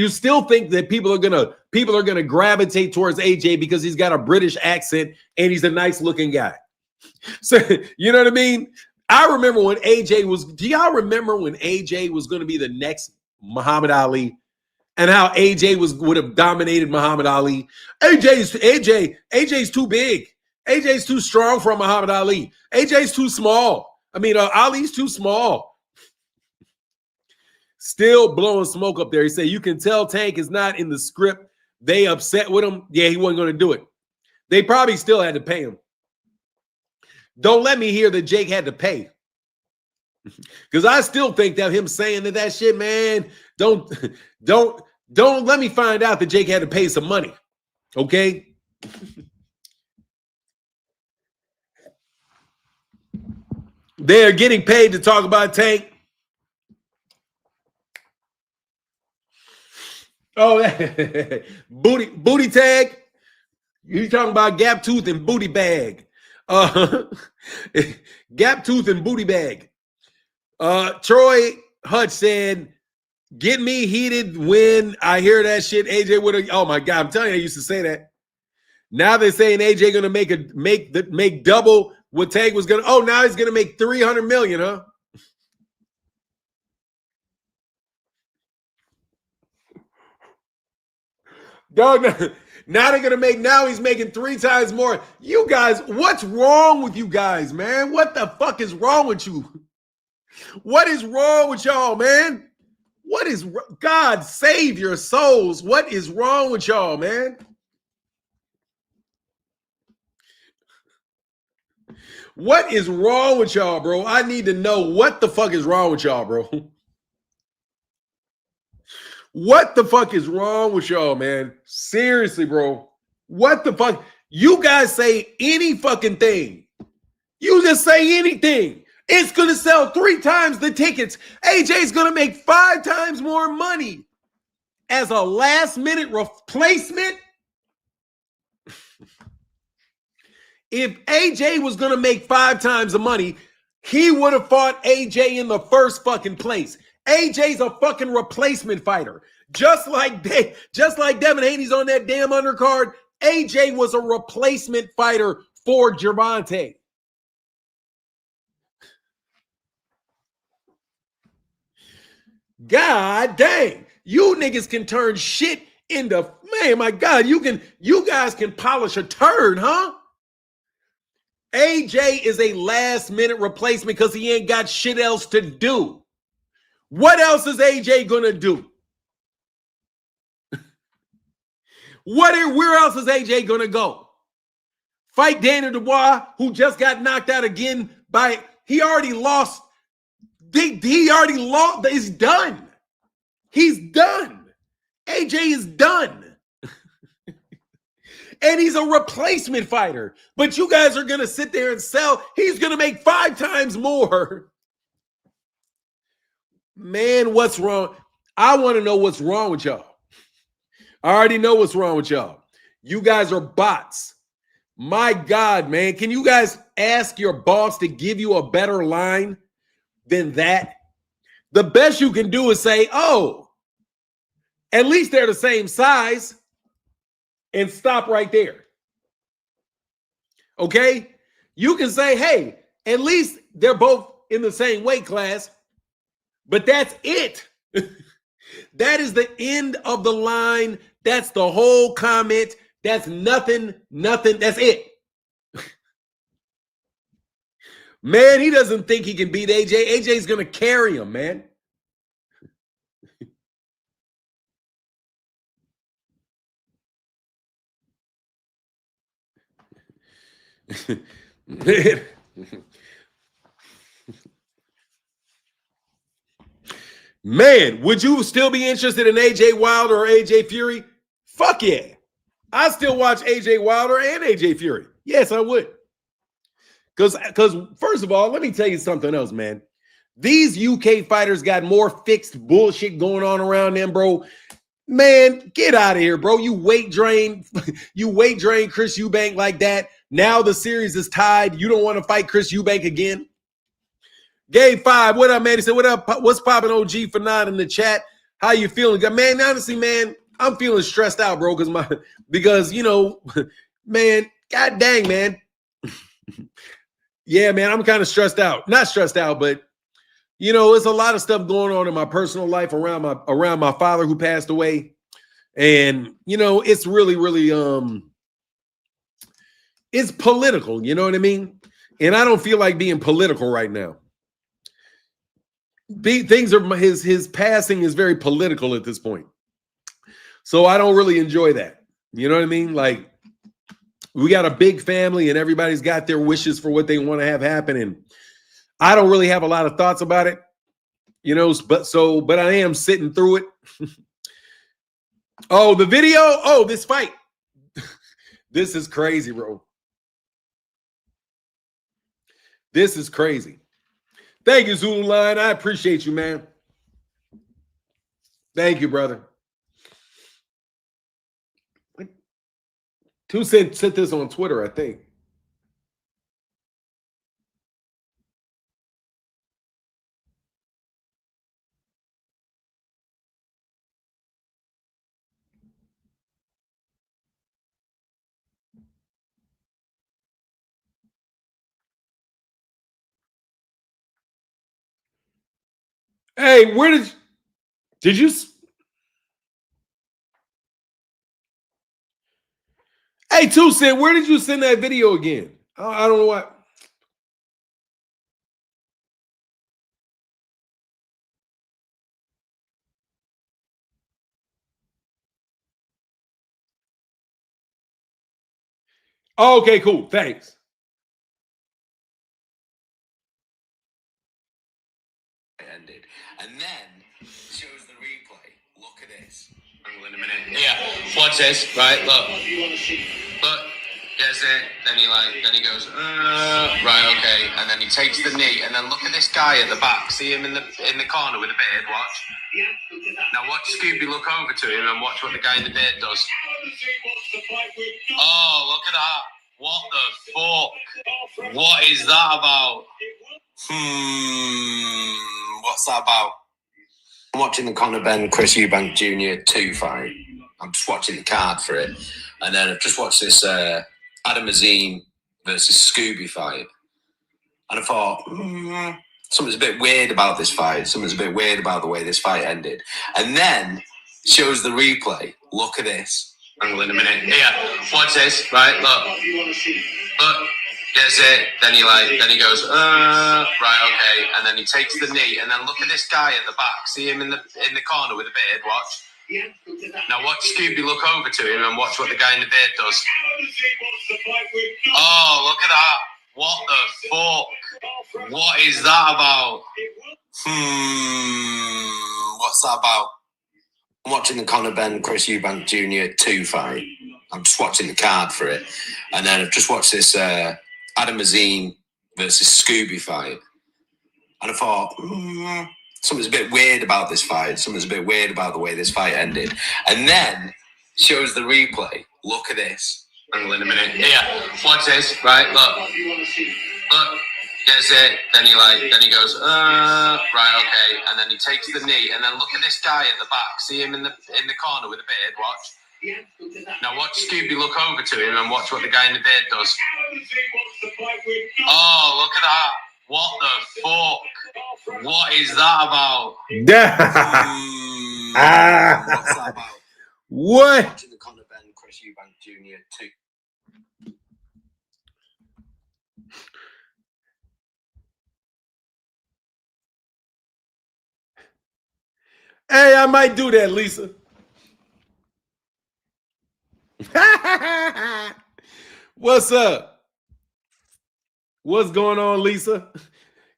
still think that people are gonna gravitate towards AJ because he's got a British accent and he's a nice looking guy. So you know what I mean? I remember when AJ was. Do y'all remember when AJ was going to be the next Muhammad Ali, and how AJ would have dominated Muhammad Ali? AJ's too big. AJ's too strong for Muhammad Ali. AJ's too small. I mean, Ali's too small. Still blowing smoke up there. He said, you can tell Tank is not in the script. They upset with him. Yeah, he wasn't going to do it. They probably still had to pay him. Don't let me hear that Jake had to pay. Because I still think that him saying that shit, man, don't let me find out that Jake had to pay some money. Okay? They're getting paid to talk about Tank. Oh, booty tag. You talking about gap tooth and booty bag. Gap tooth and booty bag. Troy Hutch said, get me heated when I hear that shit. AJ would have. Oh my God, I'm telling you, I used to say that. Now they're saying AJ gonna make double what Tank was gonna. Oh, now he's gonna make 300 million, huh? Dog, now they're gonna make. Now he's making 3 times more. You guys, what's wrong with you guys, man? What the fuck is wrong with you? What is wrong with y'all, man? What is God save your souls? What is wrong with y'all, man? What is wrong with y'all, bro? I need to know what the fuck is wrong with y'all, bro. What the fuck is wrong with y'all, man? Seriously, bro. What the fuck? You guys say any fucking thing. You just say anything. It's going to sell 3 times the tickets. AJ's going to make 5 times more money as a last-minute replacement. If AJ was going to make 5 times the money, he would have fought AJ in the first fucking place. AJ's a fucking replacement fighter. Just like Devin Haney's on that damn undercard, AJ was a replacement fighter for Gervonta. God dang. You niggas can turn shit into, man, my God, you guys can polish a turd, huh? AJ is a last-minute replacement because he ain't got shit else to do. What else is AJ gonna do? Where else is AJ gonna go? Fight Daniel Dubois, who just got knocked out again by, he already lost. He already lost. He's done. He's done. AJ is done. And he's a replacement fighter. But you guys are going to sit there and sell. He's going to make 5 times more. Man, what's wrong? I want to know what's wrong with y'all. I already know what's wrong with y'all. You guys are bots. My God, man. Can you guys ask your boss to give you a better line than that? The best you can do is say, oh, at least they're the same size, and stop right there. Okay? You can say, hey, at least they're both in the same weight class, but that's it. That is the end of the line. That's the whole comment. That's nothing. That's it. Man, he doesn't think he can beat AJ. AJ's going to carry him, man. Man, would you still be interested in AJ Wilder or AJ Fury? Fuck yeah. I still watch AJ Wilder and AJ Fury. Yes, I would. Because first of all, let me tell you something else, man. These UK fighters got more fixed bullshit going on around them, bro. Man, get out of here, bro. You weight drain Chris Eubank like that. Now the series is tied. You don't want to fight Chris Eubank again? Game 5. What up, man? He said, what up? What's popping, OG for 9 in the chat? How you feeling? Man, honestly, man, I'm feeling stressed out, bro, because you know, man, god dang, man. Yeah, man, I'm kind of stressed out. Not stressed out, but you know, there's a lot of stuff going on in my personal life around my father who passed away. And you know, it's really, really it's political, you know what I mean? And I don't feel like being political right now. Things are his passing is very political at this point. So I don't really enjoy that. You know what I mean? Like, we got a big family and everybody's got their wishes for what they want to have happen. And I don't really have a lot of thoughts about it, you know, but I am sitting through it. Oh, the video. Oh, this fight. This is crazy, bro. This is crazy. Thank you, Zulu Line. I appreciate you, man. Thank you, brother. 2 Cent sent this on Twitter, I think. Hey, where did you? Hey, 2 Cent, where did you send that video again? I don't know what. Oh, okay, cool. Thanks. Ended. And then shows the replay. Look at this. In a minute. Yeah. Watch this. Right. Look. Look. Gets it. Then he goes. Right. Okay. And then he takes the knee. And then look at this guy at the back. See him in the corner with a beard. Watch. Now watch Scooby look over to him and watch what the guy in the beard does. Oh, look at that. What the fuck? What is that about? What's that about? I'm watching the Conor Ben Chris Eubank Jr. 2 fight. I'm just watching the card for it. And then I've just watched this Adam Azine versus Scooby fight. And I thought, something's a bit weird about this fight. Something's a bit weird about the way this fight ended. And then shows the replay. Look at this. Angle in a minute. Yeah, watch this. Right, look. Look. Gets it. Then he goes, right, okay. And then he takes the knee. And then look at this guy at the back. See him in the corner with a beard. Watch. Now watch Scooby look over to him and watch what the guy in the beard does. Oh, look at that. What the fuck? What is that about? What's that about? I'm watching the Conor Ben Chris Eubank Jr. 2 fight. I'm just watching the card for it. And then I've just watched this Adam Azine versus Scooby fight. And I thought, something's a bit weird about this fight. Something's a bit weird about the way this fight ended. And then shows the replay. Look at this. Angle in a minute. Yeah, watch this. Right, look. Look. Gets it. Then he goes, right, okay. And then he takes the knee. And then look at this guy at the back. See him in the corner with a beard. Watch. Now watch Scooby look over to him and watch what the guy in the beard does. Oh, look at that. What the fuck? What is that about? What's that about? What? Watching the Conor Ben Chris Eubank Jr. 2. Hey, I might do that, Lisa. What's up? What's going on, Lisa?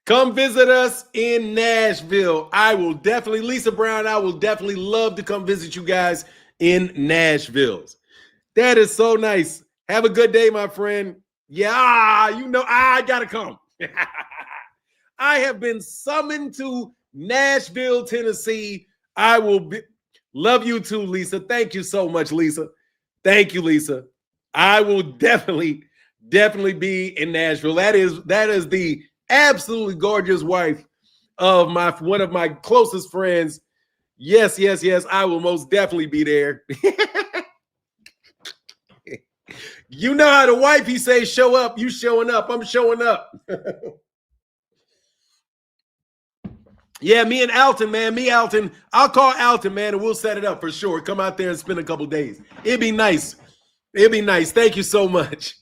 Come visit us in Nashville. I will definitely, Lisa Brown, I will definitely love to come visit you guys in Nashville. That is so nice. Have a good day, my friend. Yeah, you know, I gotta come. I have been summoned to Nashville, Tennessee. I will be. Love you too, Lisa. Thank you so much, Lisa. Thank you, Lisa. I will definitely Definitely be in Nashville. That is the absolutely gorgeous wife of one of my closest friends. Yes, yes, yes. I will most definitely be there. You know how the wifey say, show up. You showing up. I'm showing up. Yeah, me and Alton, man. Me, Alton. I'll call Alton, man, and we'll set it up for sure. Come out there and spend a couple days. It'd be nice. It'd be nice. Thank you so much.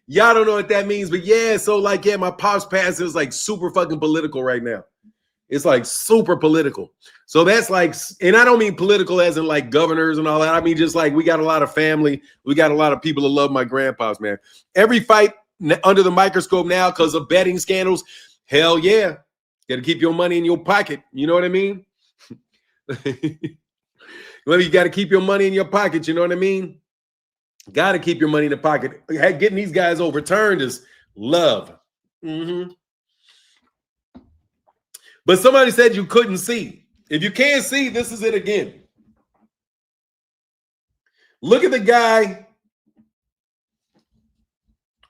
Y'all don't know what that means, but yeah, so like, yeah, my pops pass is like super fucking political right now. It's like super political. So that's like, and I don't mean political as in like governors and all that. I mean, just like we got a lot of family. We got a lot of people that love my grandpas, man. Every fight under the microscope now because of betting scandals. Hell yeah. Got to keep your money in your pocket. You know what I mean? Well, you got to keep your money in your pocket. You know what I mean? Got to keep your money in the pocket. Getting these guys overturned is love. Mm-hmm. But somebody said you couldn't see. If you can't see, this is it again. Look at the guy.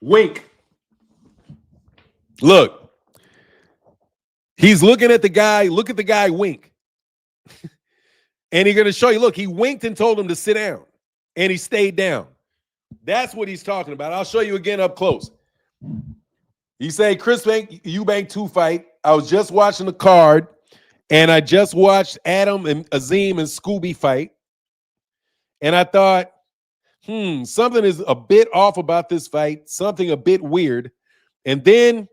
Wink. Look. He's looking at the guy. Look at the guy wink. And he's going to show you, look, he winked and told him to sit down. And he stayed down. That's what he's talking about. I'll show you again up close. He said, Chris Eubank 2 fight. I was just watching the card, and I just watched Adam and Azim and Scooby fight. And I thought, something is a bit off about this fight, something a bit weird. And then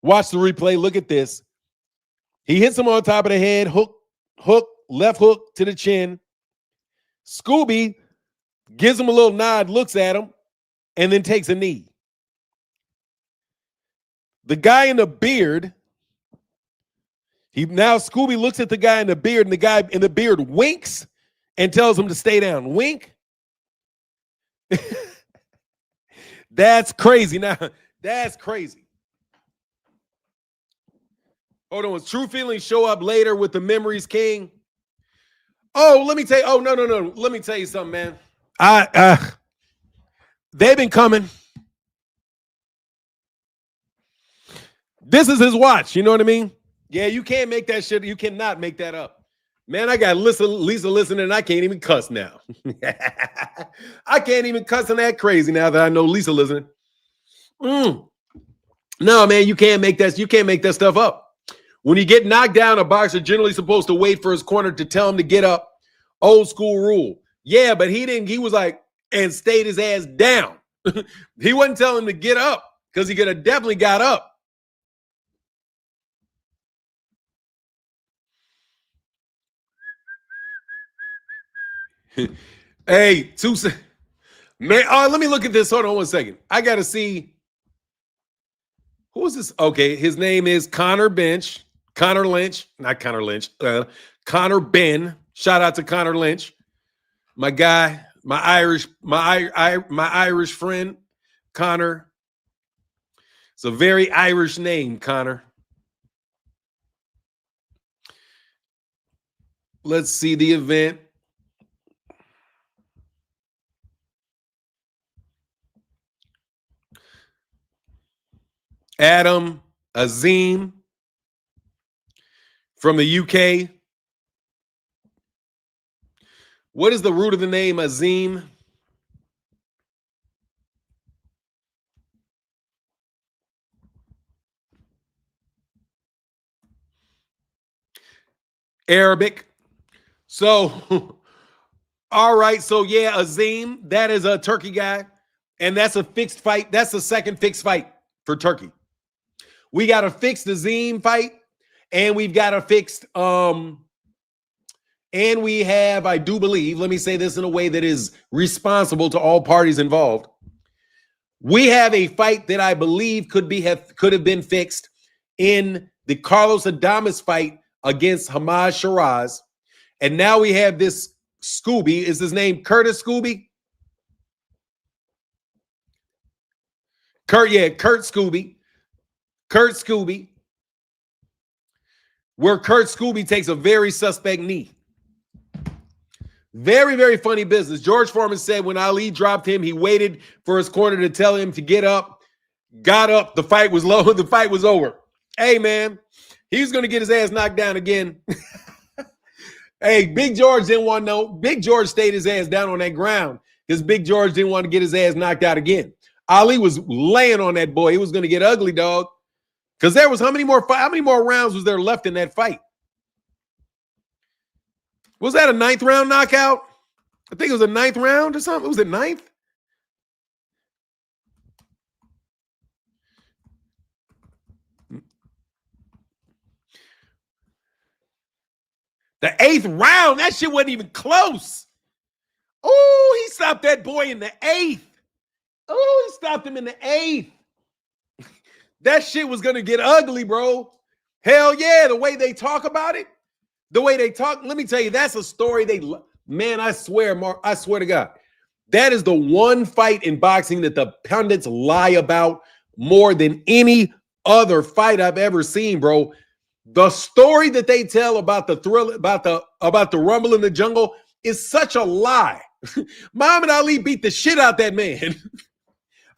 watch the replay. Look at this. He hits him on top of the head, hook, left hook to the chin. Scooby gives him a little nod, looks at him, and then takes a knee. The guy in the beard, Scooby looks at the guy in the beard, and the guy in the beard winks and tells him to stay down. Wink. That's crazy. Now, that's crazy. Hold on. True feelings show up later with the Memories King. Oh, let me tell you. Oh, no. Let me tell you something, man. They've been coming. This is his watch. You know what I mean? Yeah, you can't make that shit. You cannot make that up. Man, I got Lisa listening, and I can't even cuss now. I can't even cuss on that crazy now that I know Lisa listening. No, man, you can't make that. You can't make that stuff up. When you get knocked down, a boxer generally supposed to wait for his corner to tell him to get up. Old school rule. Yeah, but he didn't. He was like, and stayed his ass down. He wasn't telling him to get up because he could have definitely got up. Hey, man. Let me look at this. Hold on 1 second. I gotta see. Who is this? Okay, his name is Connor Lynch. Not Connor Lynch. Connor Ben. Shout out to Connor Lynch, my guy, my Irish friend, Connor. It's a very Irish name, Connor. Let's see the event. Adam Azim from the UK. What is the root of the name Azim? Arabic. So, all right. So, yeah, Azim, that is a Turkey guy. And that's a fixed fight. That's the second fixed fight for Turkey. We got a fixed Azim fight, and we've got a fixed, and we have, I do believe, let me say this in a way that is responsible to all parties involved. We have a fight that I believe could have been fixed in the Carlos Adames fight against Hamad Shiraz. And now we have this Scooby. Is his name Curtis Scooby? Kurt Scooby. Kurt Scooby. Where Kurt Scooby takes a very suspect knee. Very, very funny business. George Foreman said when Ali dropped him, he waited for his corner to tell him to get up, got up, the fight was low, the fight was over. Hey, man, he's going to get his ass knocked down again. Hey, Big George didn't want no. Big George stayed his ass down on that ground because Big George didn't want to get his ass knocked out again. Ali was laying on that boy. He was going to get ugly, dog. Because there was how many more rounds was there left in that fight? Was that a 9th round knockout? I think it was a 9th round or something. Was it 9th? The 8th round. That shit wasn't even close. Oh, he stopped that boy in the 8th. Oh, he stopped him in the 8th. That shit was going to get ugly, bro. Hell yeah, the way they talk about it. The way they talk, let me tell you, that's a story man, I swear, Mark, I swear to God. That is the one fight in boxing that the pundits lie about more than any other fight I've ever seen, bro. The story that they tell about the thrill, about the rumble in the jungle is such a lie. Muhammad Ali beat the shit out that man.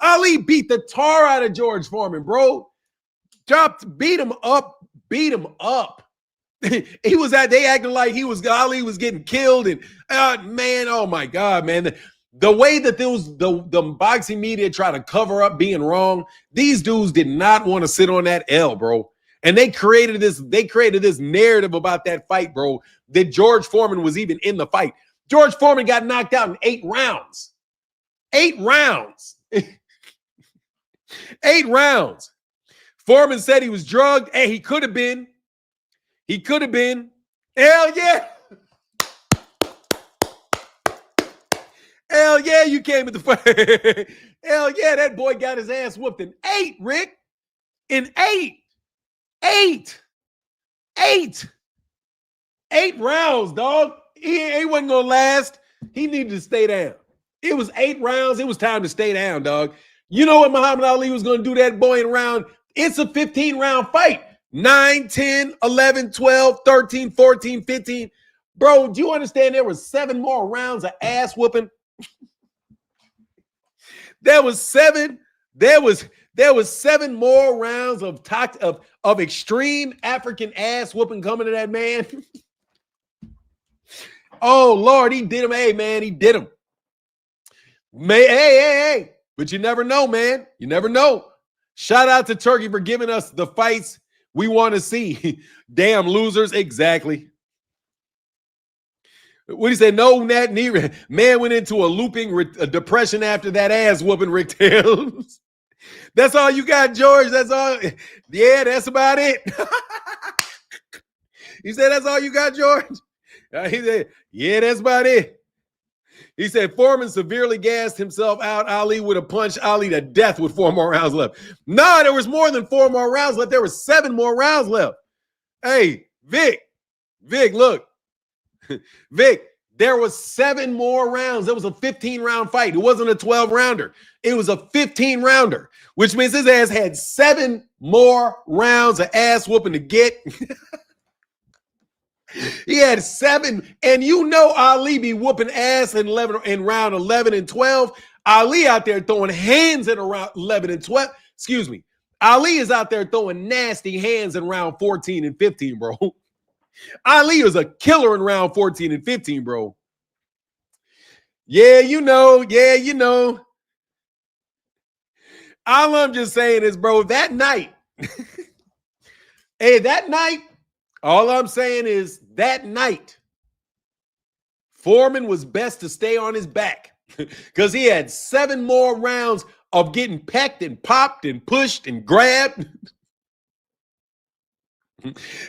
Ali beat the tar out of George Foreman, bro. Beat him up. They acting like Ali was getting killed, and man, oh my God, man. The way that the boxing media try to cover up being wrong, these dudes did not want to sit on that L, bro. And they created this narrative about that fight, bro, that George Foreman was even in the fight. George Foreman got knocked out in 8 rounds. 8 rounds. 8 rounds. Foreman said he was drugged. Hey, he could have been. He could have been. Hell yeah. Hell yeah, you came at the fight. Hell yeah, that boy got his ass whooped in 8, Rick. In 8. 8 rounds, dog. He wasn't going to last. He needed to stay down. It was 8 rounds. It was time to stay down, dog. You know what Muhammad Ali was going to do that boy in round? It's a 15-round fight. 9, 10, 11, 12, 13, 14, 15. Bro, do you understand there was 7 more rounds of ass whooping? There was 7 more rounds of extreme African ass whooping coming to that man. Oh, Lord, he did him. Hey, man, he did him. Hey. But you never know, man. You never know. Shout out to Turkey for giving us the fights we want to see. Damn losers. Exactly. What do you say? No, Nat man went into a looping depression after that ass whooping, Rick Tails. That's all you got, George? That's all? Yeah, that's about it. He said, that's all you got, George? He said, yeah, that's about it. He said, Foreman severely gassed himself out. Ali would have punched Ali to death with 4 more rounds left. No, there was more than 4 more rounds left. There were 7 more rounds left. Hey, Vic, look. Vic, there was 7 more rounds. It was a 15-round fight. It wasn't a 12-rounder. It was a 15-rounder, which means his ass had 7 more rounds of ass whooping to get. He had 7, and you know Ali be whooping ass in round 11 and 12. Ali out there throwing hands in around 11 and 12. Excuse me. Ali is out there throwing nasty hands in round 14 and 15, bro. Ali is a killer in round 14 and 15, bro. Yeah, you know. All I'm just saying is, bro, that night, all I'm saying is that night, Foreman was best to stay on his back because he had 7 more rounds of getting pecked and popped and pushed and grabbed.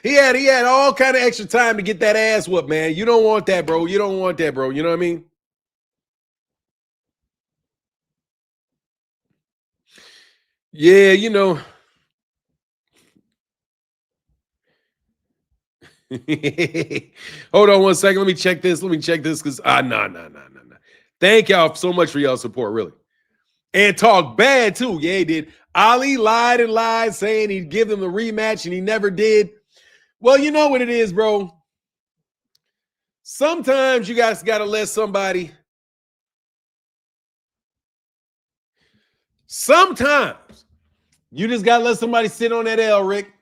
He had all kind of extra time to get that ass whooped, man. You don't want that, bro. You don't want that, bro. You know what I mean? Yeah, you know. Hold on one second. Let me check this because no. Thank y'all so much for y'all support, really. And talk bad too. Yeah, he did. Ali lied and lied, saying he'd give them the rematch, and he never did. Well, you know what it is, bro. Sometimes you guys got to let somebody. Sometimes you just got to let somebody sit on that L, Rick.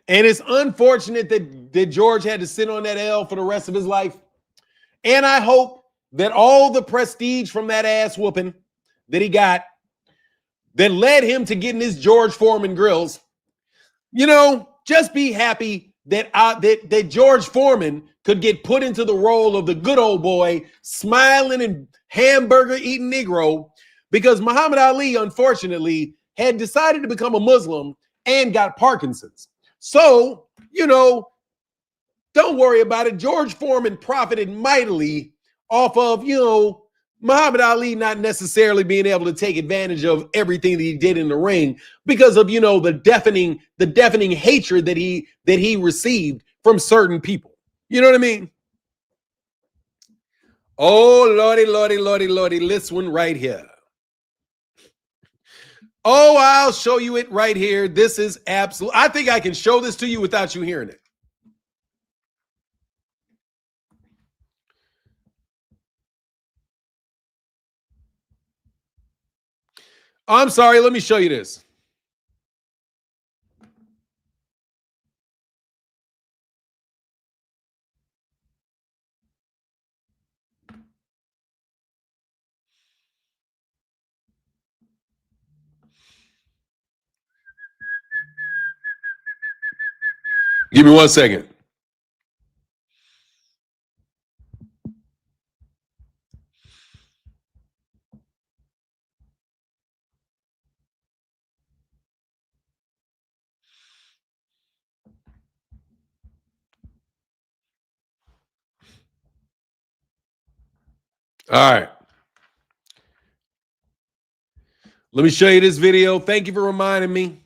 And it's unfortunate that George had to sit on that L for the rest of his life. And I hope that all the prestige from that ass whooping that he got that led him to getting his George Foreman grills, just be happy that that George Foreman could get put into the role of the good old boy, smiling and hamburger eating Negro, because Muhammad Ali, unfortunately, had decided to become a Muslim and got Parkinson's. So, don't worry about it. George Foreman profited mightily off of, Muhammad Ali not necessarily being able to take advantage of everything that he did in the ring because of, the deafening hatred that he received from certain people. You know what I mean? Oh, Lordy, Lordy, Lordy, Lordy, this one right here. Oh, I'll show you it right here. This is absolute. I think I can show this to you without you hearing it. I'm sorry. Let me show you this. Give me 1 second. All right. Let me show you this video. Thank you for reminding me.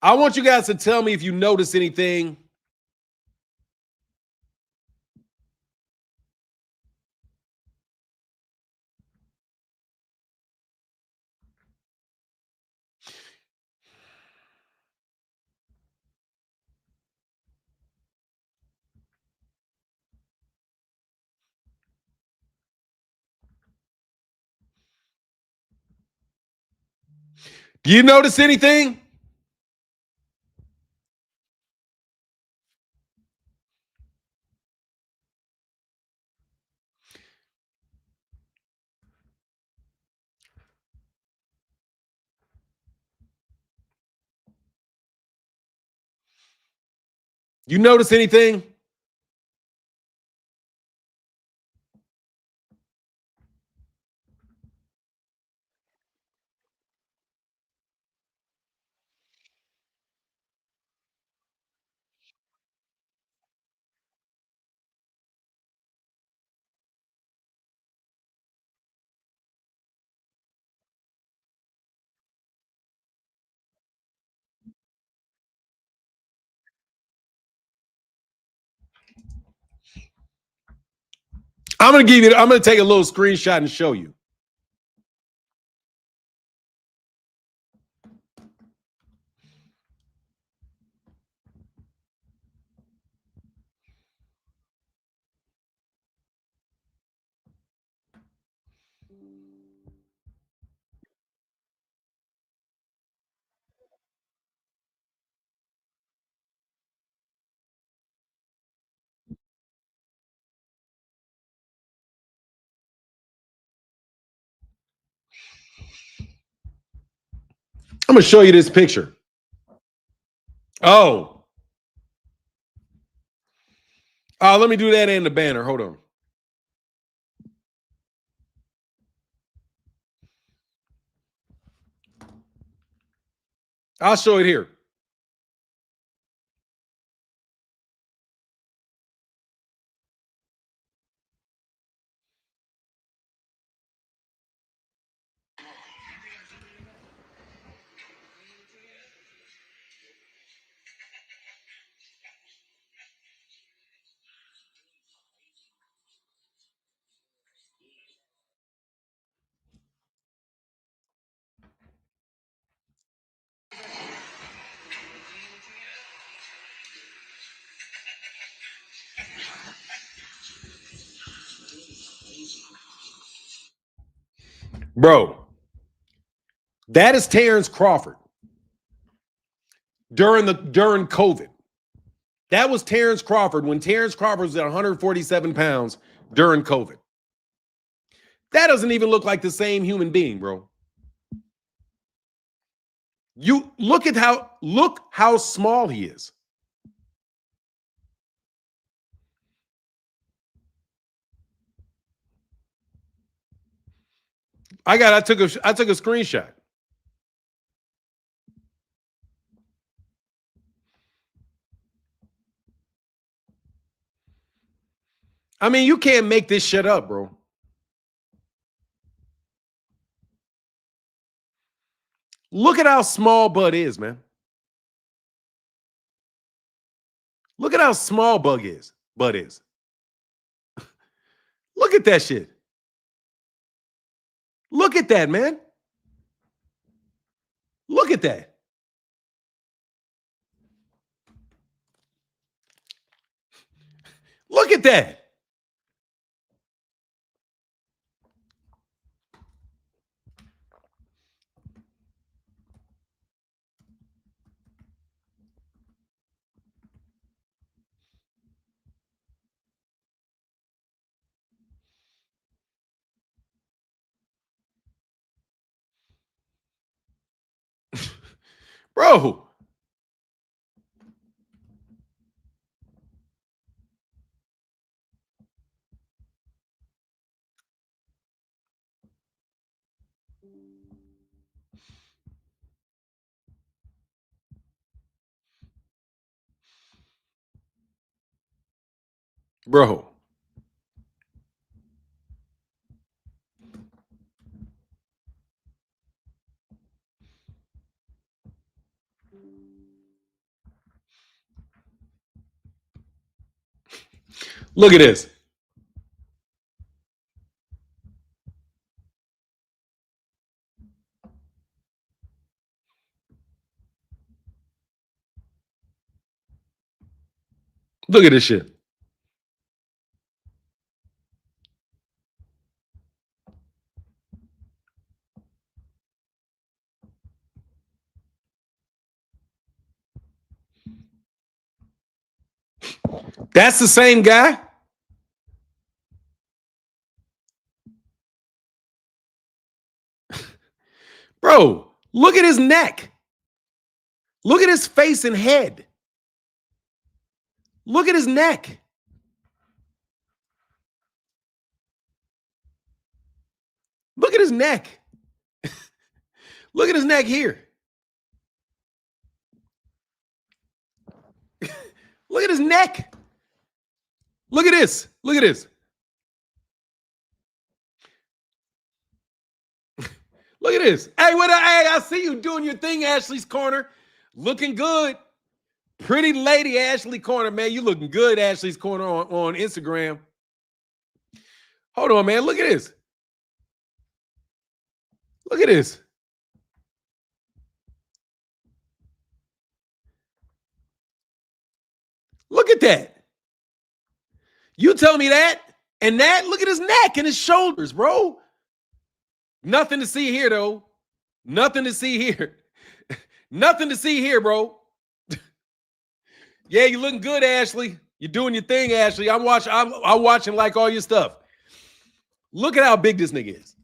I want you guys to tell me if you notice anything. Do you notice anything? You notice anything? I'm going to take a little screenshot and show you. I'm going to show you this picture. Oh. Let me do that in the banner. Hold on. I'll show it here. Bro, that is Terence Crawford during COVID. That was Terence Crawford when Terence Crawford was at 147 pounds during COVID. That doesn't even look like the same human being, bro. You look how small he is. I took a screenshot. I mean, you can't make this shit up, bro. Look at how small Bud is, man. Look at how small Bud is. Look at that shit. Look at that, man. Look at that. Look at that. Bro. Bro. Look at this. Look at this shit. That's the same guy? Bro, look at his neck. Look at his face and head. Look at his neck. Look at his neck. Look at his neck here. Look at his neck. Look at this. Look at this. Look at this. Hey, I see you doing your thing, Ashley's Corner. Looking good. Pretty lady Ashley Corner, man. You looking good, Ashley's Corner on Instagram. Hold on, man. Look at this. Look at this. Look at that. You tell me that and that. Look at his neck and his shoulders, bro. Nothing to see here, though. Nothing to see here. Nothing to see here, bro. Yeah, you looking good, Ashley. You're doing your thing, Ashley. I'm watching like all your stuff. Look at how big this nigga is.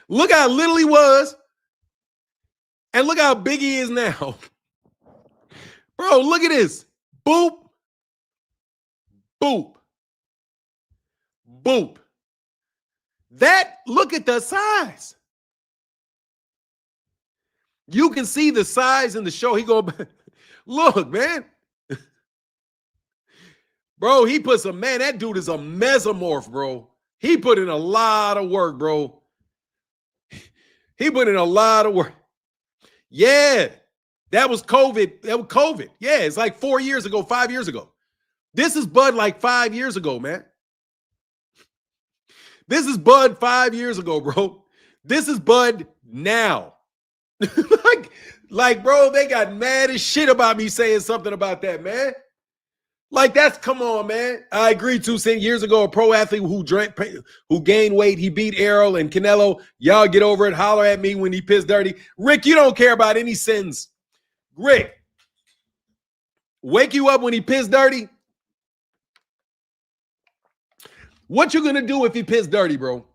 Look how little he was. And look how big he is now. Bro, look at this. Boop. Boop. Boop. Look at the size. You can see the size in the show. He go, look, man. Bro, that dude is a mesomorph, bro. He put in a lot of work, bro. He put in a lot of work. Yeah, that was COVID. That was COVID. Yeah, it's like 4 years ago, 5 years ago. This is Bud like 5 years ago, man. This is Bud 5 years ago, bro. This is Bud now. like, bro, they got mad as shit about me saying something about that, man. Like that's come on, man. I agree. 2 cents years ago, a pro athlete who gained weight, he beat Errol and Canelo. Y'all get over it. Holler at me when he pissed dirty. Rick, you don't care about any sins. Rick, wake you up when he pissed dirty. What you gonna do if he pissed dirty, bro?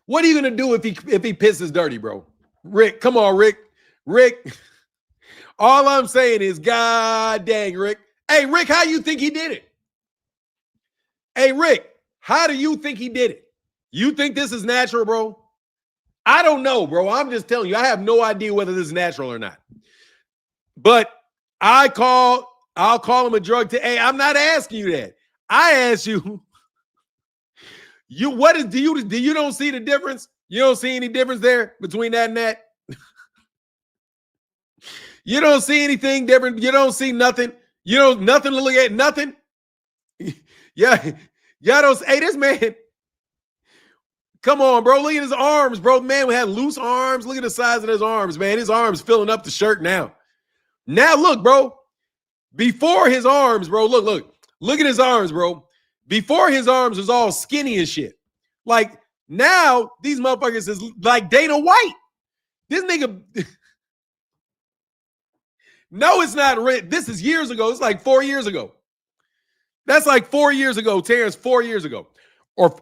What are you gonna do if he pisses dirty, bro? Rick, come on, Rick. Rick. All I'm saying is, God dang, Rick. Hey, Rick, how you think he did it? Hey, Rick, how do you think he did it? You think this is natural, bro? I don't know, bro. I'm just telling you, I have no idea whether this is natural or not. But I'll call him a drug to. Hey, I'm not asking you that. I ask you, do you don't see the difference? You don't see any difference there between that and that? You don't see anything different. You don't see nothing. You don't nothing to look at, nothing. Yeah. Y'all don't. Hey, this man. Come on, bro. Look at his arms, bro. Man, we had loose arms. Look at the size of his arms, man. His arms filling up the shirt now. Now, look, bro. Before his arms, bro. Look at his arms, bro. Before his arms was all skinny and shit. Like, now, these motherfuckers is like Dana White. This nigga. No, it's not. This is years ago. It's like 4 years ago. That's like 4 years ago, Terence, 4 years ago. Or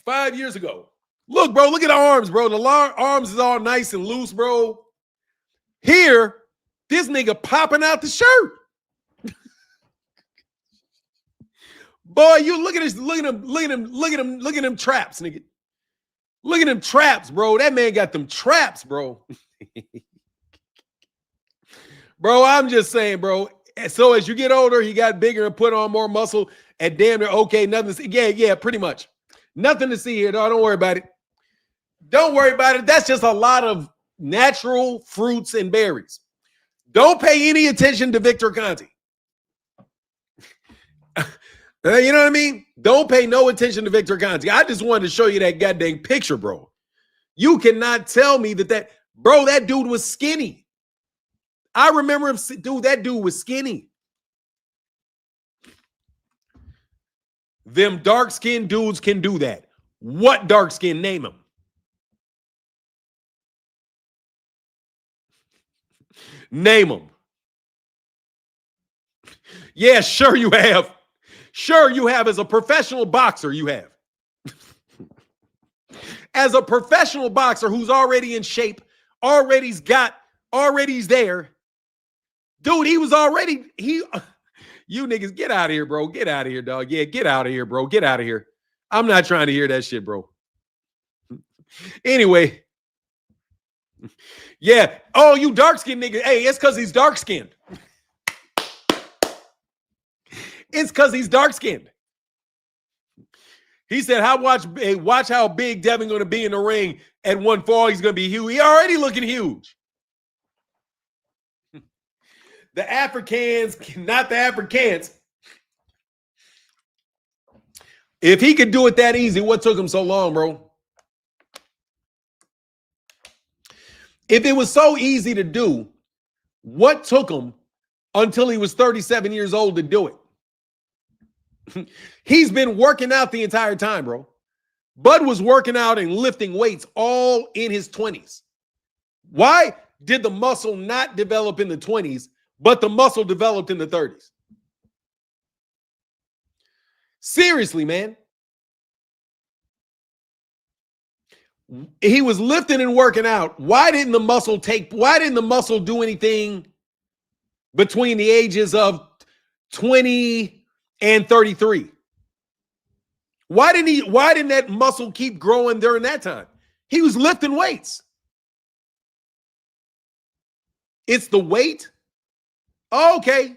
5 years ago. Look, bro, look at the arms, bro. The arms is all nice and loose, bro. Here, this nigga popping out the shirt. Boy, you look at this, look at them traps, nigga. Look at them traps, bro. That man got them traps, bro. Bro, I'm just saying, bro. So as you get older, he got bigger and put on more muscle. And damn near okay, nothing to see. Yeah, pretty much. Nothing to see here, dog. Don't worry about it. Don't worry about it. That's just a lot of natural fruits and berries. Don't pay any attention to Victor Conti. You know what I mean? Don't pay no attention to Victor Conti. I just wanted to show you that goddamn picture, bro. You cannot tell me that bro, that dude was skinny. I remember him, dude, that dude was skinny. Them dark-skinned dudes can do that. What dark skin? Name him. Name him. Yeah, sure you have. Sure you have. As a professional boxer, you have. As a professional boxer who's already in shape, already's there. Dude, he was already, you niggas, get out of here, bro. Get out of here, dog. Yeah, get out of here, bro. Get out of here. I'm not trying to hear that shit, bro. Anyway. Yeah. Oh, you dark-skinned niggas. Hey, it's because he's dark-skinned. It's because he's dark-skinned. He said, watch how big Devin going to be in the ring at 140. He's going to be huge. He already looking huge. The Africans, not the Africans. If he could do it that easy, what took him so long, bro? If it was so easy to do, what took him until he was 37 years old to do it? He's been working out the entire time, bro. Bud was working out and lifting weights all in his 20s. Why did the muscle not develop in the 20s, but the muscle developed in the 30s? Seriously, man. He was lifting and working out. Why didn't the muscle do anything between the ages of 20 and 33? Why didn't that muscle keep growing during that time? He was lifting weights. It's the weight? Oh, okay.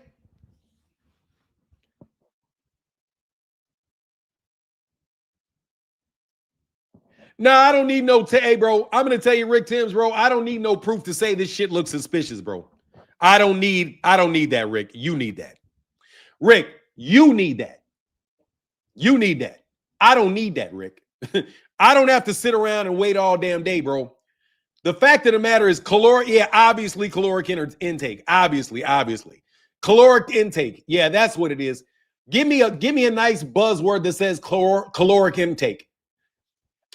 No, I don't need no, hey, bro, I'm going to tell you, Rick Timms, bro, I don't need no proof to say this shit looks suspicious, bro. I don't need that, Rick. You need that. Rick, you need that. You need that. I don't need that, Rick. I don't have to sit around and wait all damn day, bro. The fact of the matter is obviously caloric intake. Obviously. Caloric intake. Yeah, that's what it is. Give me a nice buzzword that says caloric intake.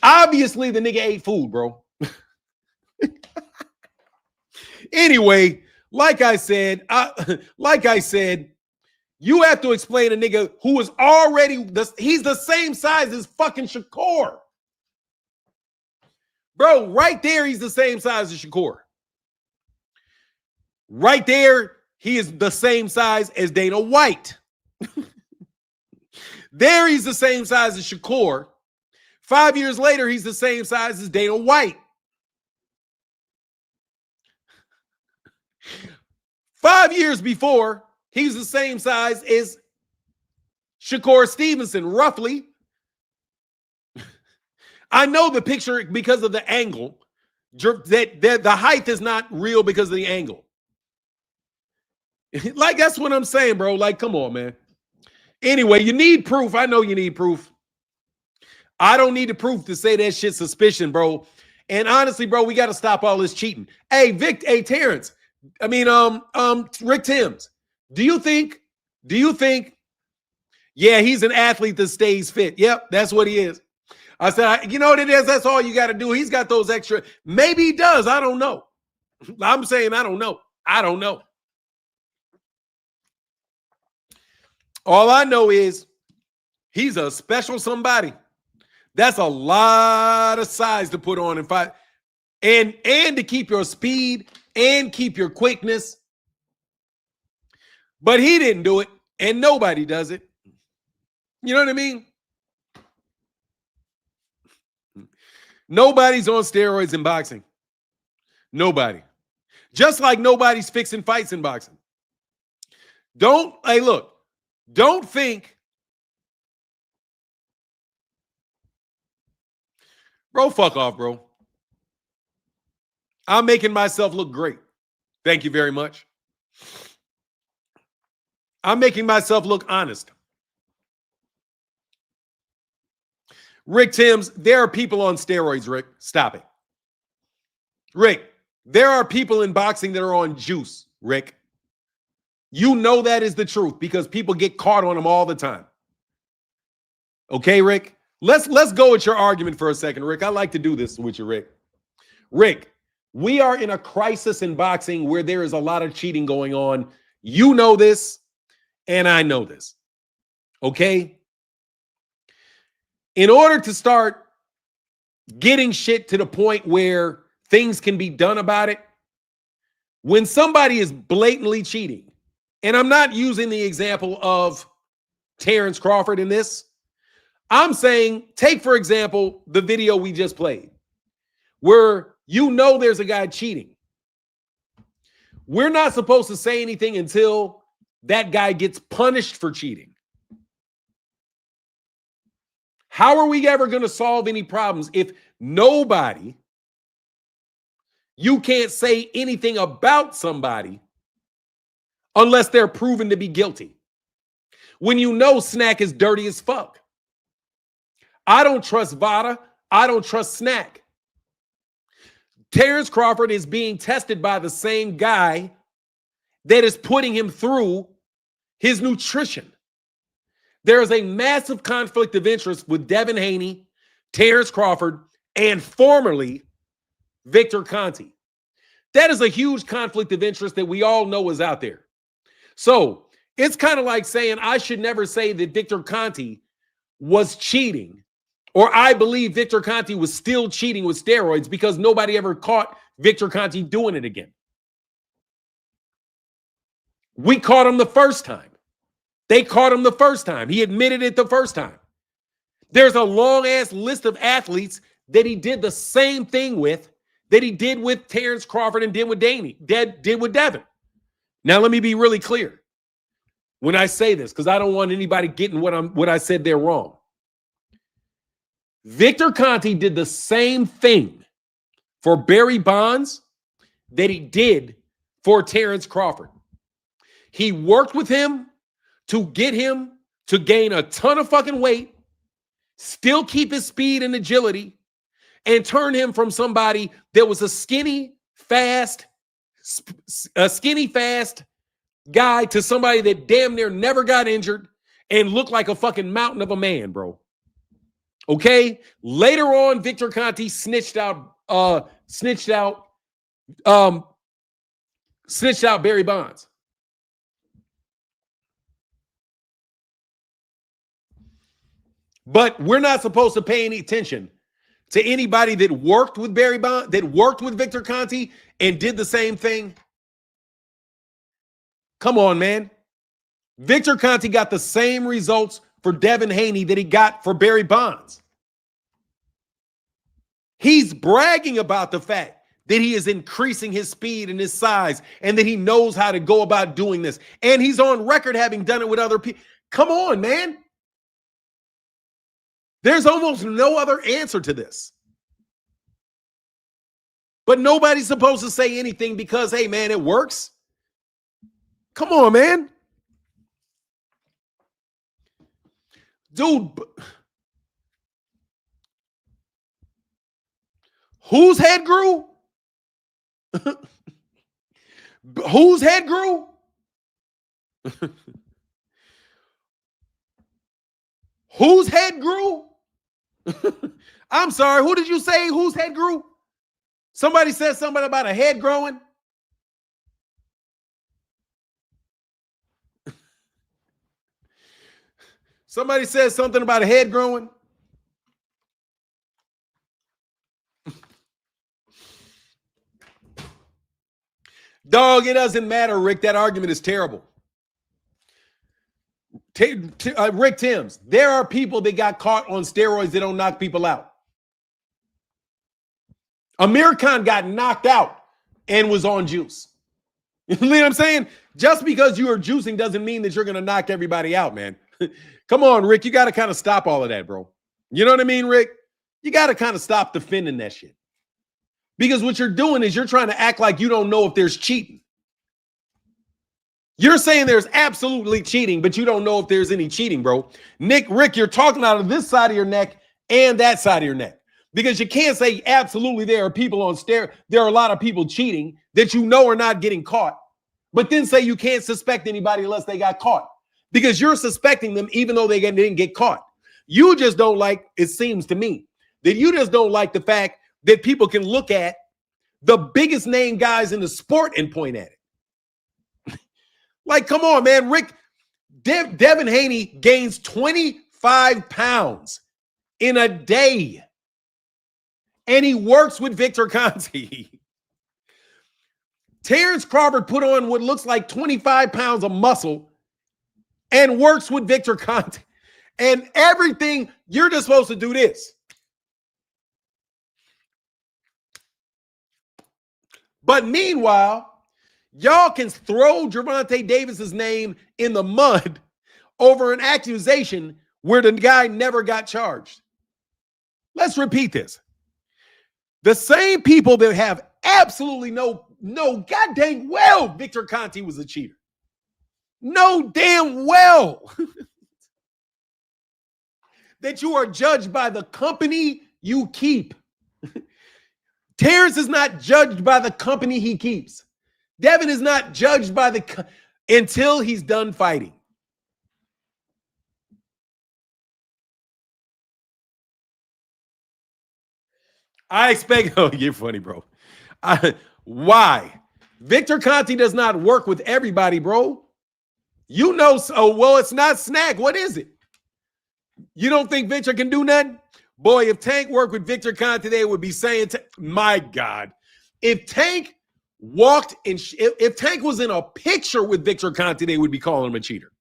Obviously, the nigga ate food, bro. Anyway, like I said, you have to explain a nigga who is already he's the same size as fucking Shakur. Bro, right there, he's the same size as Shakur. Right there, he is the same size as Dana White. There, he's the same size as Shakur. 5 years later, he's the same size as Dana White. 5 years before, he's the same size as Shakur Stevenson, roughly. I know the picture because of the angle. That the height is not real because of the angle. Like, that's what I'm saying, bro. Like, come on, man. Anyway, you need proof. I know you need proof. I don't need the proof to say that shit's suspicion, bro. And honestly, bro, we got to stop all this cheating. Hey, Terence. I mean, Rick Timms. Do you think, yeah, he's an athlete that stays fit. Yep, that's what he is. I said, you know what it is? That's all you got to do. He's got those extra. Maybe he does. I don't know. I'm saying I don't know. I don't know. All I know is he's a special somebody. That's a lot of size to put on in fight. And to keep your speed and keep your quickness. But he didn't do it, and nobody does it. You know what I mean? Nobody's on steroids in boxing. Nobody. Just like nobody's fixing fights in boxing. Don't think. Bro, fuck off, bro. I'm making myself look great. Thank you very much. I'm making myself look honest. Rick Timms, there are people on steroids, Rick. Stop it. Rick, there are people in boxing that are on juice, Rick. You know that is the truth because people get caught on them all the time. Okay, Rick? Let's go with your argument for a second, Rick. I like to do this with you, Rick. Rick, we are in a crisis in boxing where there is a lot of cheating going on. You know this, and I know this. Okay? In order to start getting shit to the point where things can be done about it, when somebody is blatantly cheating, and I'm not using the example of Terence Crawford in this, I'm saying, take, for example, the video we just played, where you know there's a guy cheating. We're not supposed to say anything until that guy gets punished for cheating. How are we ever going to solve any problems if you can't say anything about somebody unless they're proven to be guilty? When you know Snack is dirty as fuck. I don't trust Vada. I don't trust Snack. Terence Crawford is being tested by the same guy that is putting him through his nutrition. There is a massive conflict of interest with Devin Haney, Terence Crawford, and formerly Victor Conte. That is a huge conflict of interest that we all know is out there. So it's kind of like saying I should never say that Victor Conte was cheating, or I believe Victor Conte was still cheating with steroids because nobody ever caught Victor Conte doing it again. We caught him the first time. They caught him the first time. He admitted it the first time. There's a long-ass list of athletes that he did the same thing with that he did with Terence Crawford and did with Devin. Now, let me be really clear when I say this, because I don't want anybody getting what I said there wrong. Victor Conte did the same thing for Barry Bonds that he did for Terence Crawford. He worked with him to get him to gain a ton of fucking weight, still keep his speed and agility, and turn him from somebody that was a skinny, fast, guy to somebody that damn near never got injured and looked like a fucking mountain of a man, bro. Okay? Later on, Victor Conte snitched out Barry Bonds. But we're not supposed to pay any attention to anybody that worked with Barry Bonds, that worked with Victor Conte and did the same thing. Come on, man. Victor Conte got the same results for Devin Haney that he got for Barry Bonds. He's bragging about the fact that he is increasing his speed and his size and that he knows how to go about doing this. And he's on record having done it with other people. Come on, man. There's almost no other answer to this. But nobody's supposed to say anything because, hey, man, it works. Come on, man. Dude, whose head grew? Whose head grew? Whose head grew? I'm sorry, who did you say whose head grew? Somebody said something about a head growing. Somebody said something about a head growing. Dog, it doesn't matter, Rick. That argument is terrible. Rick Timms, there are people that got caught on steroids that don't knock people out. Amir Khan got knocked out and was on juice. You know what I'm saying? Just because you are juicing doesn't mean that you're going to knock everybody out, man. Come on, Rick. You got to kind of stop all of that, bro. You know what I mean, Rick? You got to kind of stop defending that shit. Because what you're doing is you're trying to act like you don't know if there's cheating. You're saying there's absolutely cheating, but you don't know if there's any cheating, bro. Rick, you're talking out of this side of your neck and that side of your neck. Because you can't say absolutely there are people on there are a lot of people cheating that you know are not getting caught, but then say you can't suspect anybody unless they got caught. Because you're suspecting them even though they didn't get caught. You just don't like, it seems to me, that you just don't like the fact that people can look at the biggest name guys in the sport and point at it. Like, come on, man. Rick, Devin Haney gains 25 pounds in a day. And he works with Victor Conte. Terence Crawford put on what looks like 25 pounds of muscle and works with Victor Conte. And everything, you're just supposed to do this. But meanwhile, y'all can throw Gervonta Davis's name in the mud over an accusation where the guy never got charged. Let's repeat this. The same people that have absolutely no god dang well Victor Conte was a cheater. No damn well that you are judged by the company you keep. Terence is not judged by the company he keeps. Devin is not judged by until he's done fighting. I expect, oh, you're funny, bro. Why? Victor Conte does not work with everybody, bro. You know, so, well, it's not Snack. What is it? You don't think Victor can do nothing? Boy, if Tank worked with Victor Conte, they would be saying, my God, if Tank walked in, if Tank was in a picture with Victor Conte, they would be calling him a cheater.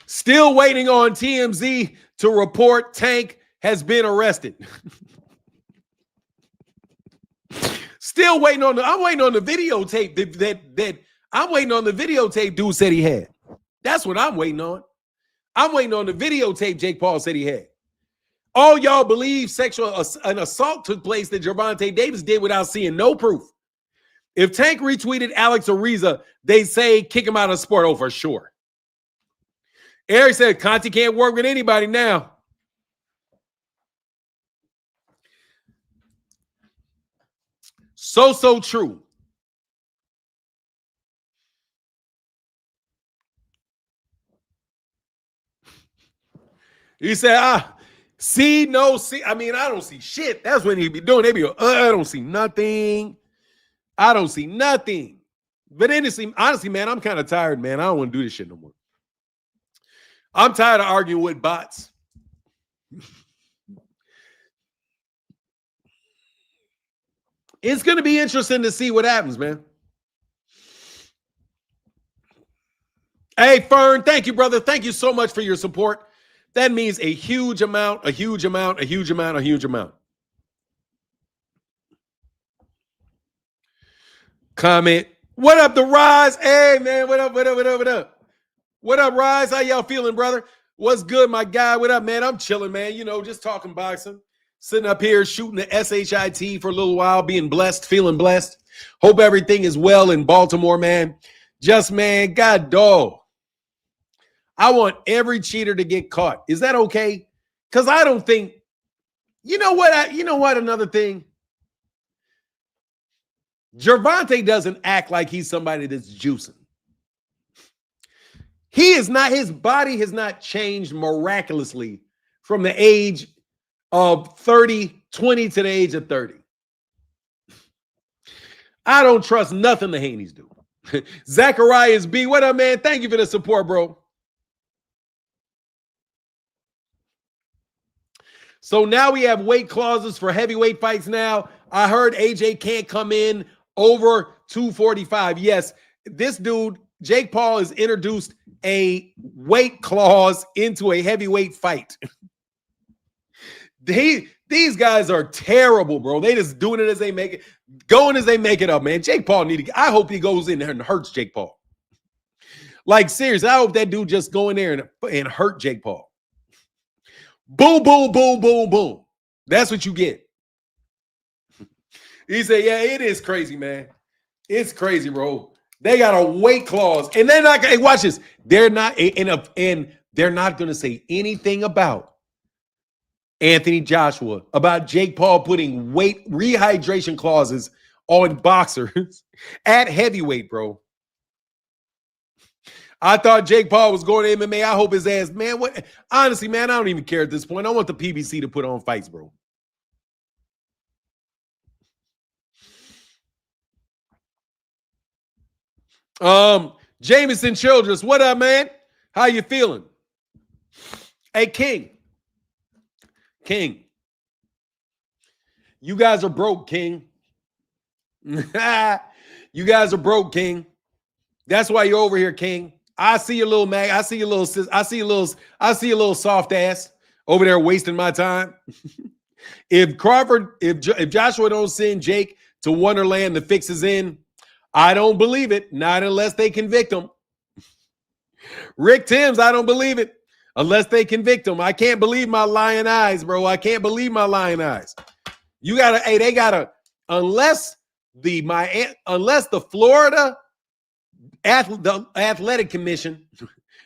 Still waiting on TMZ to report Tank has been arrested. Still waiting on I'm waiting on the videotape that I'm waiting on the videotape dude said he had. That's what I'm waiting on. I'm waiting on the videotape Jake Paul said he had. All y'all believe an assault took place that Gervonta Davis did without seeing no proof. If Tank retweeted Alex Ariza, they say kick him out of sport. Oh, for sure. Eric said Conte can't work with anybody now. So true. He said, see, no, see. I mean, I don't see shit. That's when he be doing. They be, I don't see nothing. I don't see nothing. But honestly, man, I'm kind of tired, man. I don't want to do this shit no more. I'm tired of arguing with bots. It's going to be interesting to see what happens, man. Hey, Fern, thank you, brother. Thank you so much for your support. That means a huge amount, a huge amount, a huge amount, a huge amount. Comment. What up, The Rise? Hey, man, what up, what up, what up, what up? What up, Rise? How y'all feeling, brother? What's good, my guy? What up, man? I'm chilling, man. You know, just talking boxing. Sitting up here shooting the SHIT for a little while, being blessed, feeling blessed. Hope everything is well in Baltimore, man. Just, man, God dog. I want every cheater to get caught. Is that okay? Because I don't think, you know what, another thing? Gervonta doesn't act like he's somebody that's juicing. He is not, his body has not changed miraculously from the age of 20 to the age of 30. I don't trust nothing the Haney's do. Zacharias B, what up, man? Thank you for the support, bro. So now we have weight clauses for heavyweight fights now. I heard AJ can't come in over 245. Yes, this dude, Jake Paul, has introduced a weight clause into a heavyweight fight. These guys are terrible, bro. They just doing it as they make it, going as they make it up, man. Jake Paul I hope he goes in there and hurts Jake Paul. Like, seriously, I hope that dude just go in there and hurt Jake Paul. Boom, boom, boom, boom, boom. That's what you get. He said, yeah, it is crazy, man. It's crazy, bro. They got a weight clause. And they're not, hey, watch this. They're not, and they're not going to say anything about Anthony Joshua, about Jake Paul putting weight rehydration clauses on boxers at heavyweight, bro. I thought Jake Paul was going to MMA. I hope his ass, man. What? Honestly, man, I don't even care at this point. I want the PBC to put on fights, bro. Jameson Childress, what up, man? How you feeling? Hey, King. You guys are broke, King. You guys are broke, King. That's why you're over here, King. I see your little mag. I see your little soft ass over there wasting my time. If Joshua don't send Jake to Wonderland to fix his in, I don't believe it. Not unless they convict him. Rick Timms, I don't believe it unless they convict him. I can't believe my lying eyes, bro. I can't believe my lying eyes. You gotta, hey, they gotta, unless the Florida the athletic commission,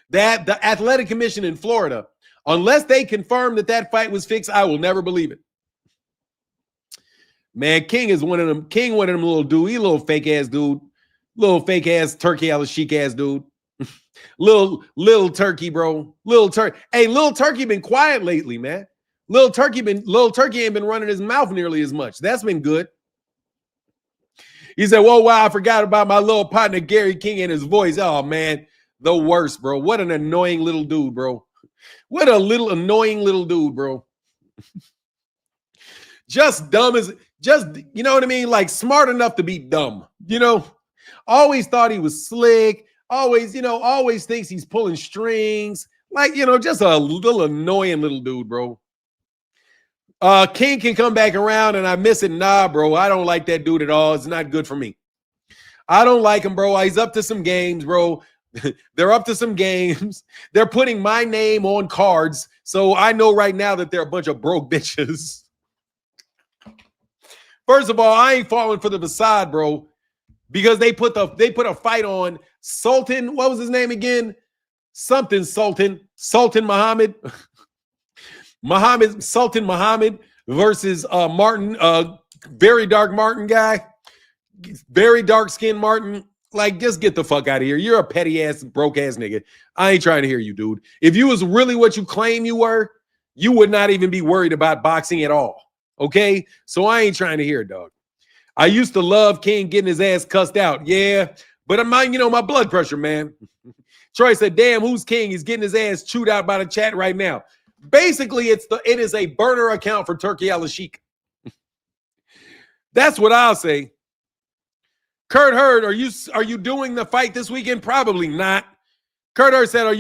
the athletic commission in Florida, unless they confirm that fight was fixed, I will never believe it. Man, King is one of them little dude. He a little fake ass dude, little fake ass turkey chic ass dude. little turkey, bro. Little turkey. Hey, little turkey been quiet lately, man. Little turkey ain't been running his mouth nearly as much. That's been good. He said, whoa, wow, I forgot about my little partner, Gary King, and his voice. Oh, man, the worst, bro. What an annoying little dude, bro. What a little annoying little dude, bro. Just dumb as, you know what I mean? Like smart enough to be dumb, you know? Always thought he was slick. Always thinks he's pulling strings. Like, just a little annoying little dude, bro. King can come back around and I miss it. Nah, bro. I don't like that dude at all. It's not good for me. I don't like him, bro. He's up to some games, bro. They're up to some games. They're putting my name on cards. So I know right now that they're a bunch of broke bitches. First of all, I ain't falling for the facade, bro. Because they put a fight on Sultan. What was his name again? Something Sultan. Sultan Muhammad. Sultan Muhammad versus Martin, very dark Martin guy, very dark skinned Martin. Like, just get the fuck out of here. You're a petty ass, broke ass nigga. I ain't trying to hear you, dude. If you was really what you claim you were, you would not even be worried about boxing at all. Okay? So I ain't trying to hear it, dog. I used to love King getting his ass cussed out. Yeah, but my blood pressure, man. Troy said, damn, who's King? He's getting his ass chewed out by the chat right now. Basically, it is a burner account for Turkey Al-Sheikh. That's what I'll say. Kurt Hurd, are you doing the fight this weekend? Probably not. Kurt Hurd said, are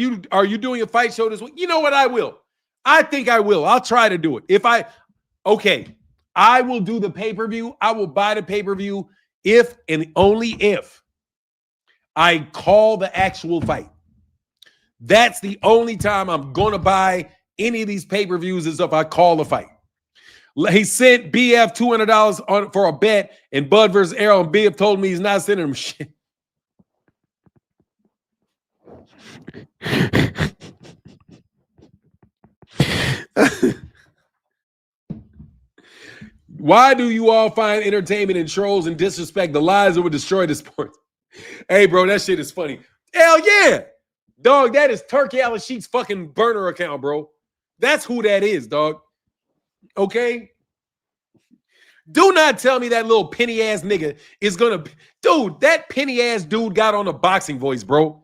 you doing a fight show this week? You know what? I will. I think I will. I'll try to do it. I will do the pay-per-view. I will buy the pay-per-view if and only if I call the actual fight. That's the only time I'm going to buy any of these pay-per-views is if I call the fight. He sent BF $200 for a bet in Bud versus Arrow, and BF told me he's not sending him shit. Why do you all find entertainment in trolls and disrespect the lies that would destroy the sport? Hey, bro, that shit is funny. Hell yeah. Dog, that is Turkey Al-Sheikh's fucking burner account, bro. That's who that is, dog. Okay? Do not tell me that little penny-ass nigga is going to... Dude, that penny-ass dude got on the boxing voice, bro.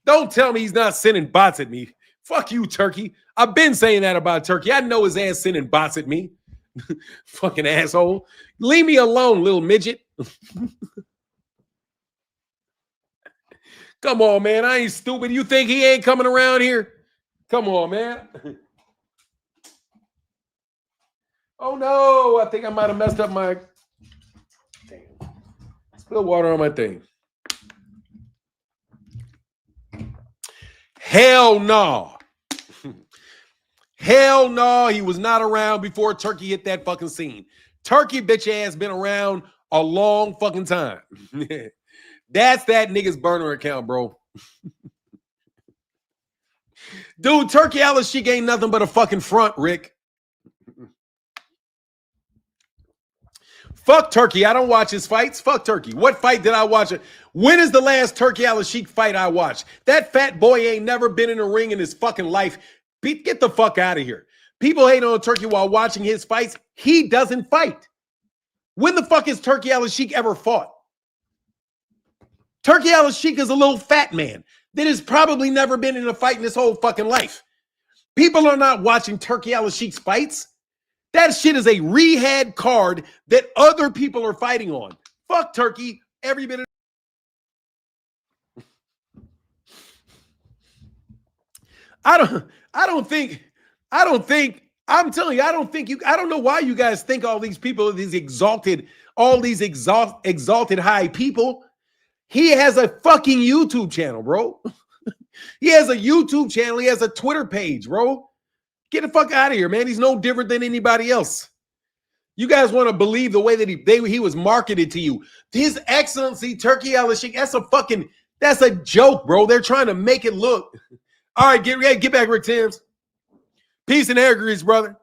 Don't tell me he's not sending bots at me. Fuck you, Turkey. I've been saying that about Turkey. I know his ass sending bots at me. Fucking asshole. Leave me alone, little midget. Come on, man. I ain't stupid. You think he ain't coming around here? Come on, man. Oh, no. I think I might have messed up my... Damn. Spill water on my thing. Hell no. Hell no. He was not around before Turkey hit that fucking scene. Turkey bitch ass been around a long fucking time. That's that nigga's burner account, bro. Dude, Turkey Al-Sheikh ain't nothing but a fucking front, Rick. Fuck Turkey. I don't watch his fights. Fuck Turkey. What fight did I watch? When is the last Turkey Al-Sheikh fight I watched? That fat boy ain't never been in a ring in his fucking life. Get the fuck out of here. People hate on Turkey while watching his fights. He doesn't fight. When the fuck has Turkey Al-Sheikh ever fought? Turkey Al-Sheikh is a little fat man that has probably never been in a fight in his whole fucking life. People are not watching Turkey Al-Sheikh's fights. That shit is a rehab card that other people are fighting on. Fuck Turkey. Every bit of... I'm telling you, I don't know why you guys think all these people are these exalted high people. He has a fucking YouTube channel, bro. He has a YouTube channel. He has a Twitter page, bro. Get the fuck out of here, man. He's no different than anybody else. You guys want to believe the way that he was marketed to you. His Excellency Turkey Al-Sheikh, that's a joke, bro. They're trying to make it look. All right, get back, Rick Timms. Peace and air grease, brother.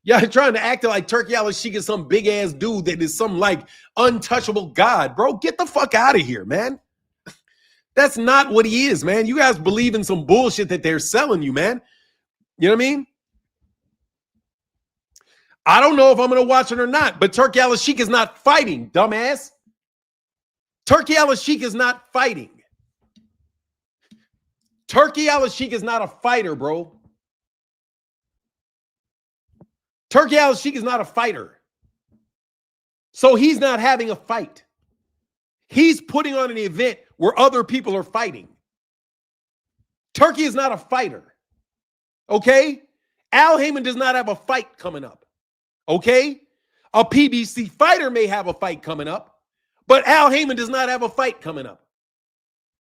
Y'all trying to act like Turkey Al-Sheikh is some big ass dude that is some like untouchable god, bro. Get the fuck out of here, man. That's not what he is, man. You guys believe in some bullshit that they're selling you, man. You know what I mean? I don't know if I'm going to watch it or not, but Turkey Al-Sheikh is not fighting, dumbass. Turkey Al-Sheikh is not fighting. Turkey Al-Sheikh is not a fighter, bro. Turkey Al-Sheikh is not a fighter. So he's not having a fight. He's putting on an event where other people are fighting. Turkey is not a fighter. Okay? Al Heyman does not have a fight coming up. Okay? A PBC fighter may have a fight coming up, but Al Heyman does not have a fight coming up.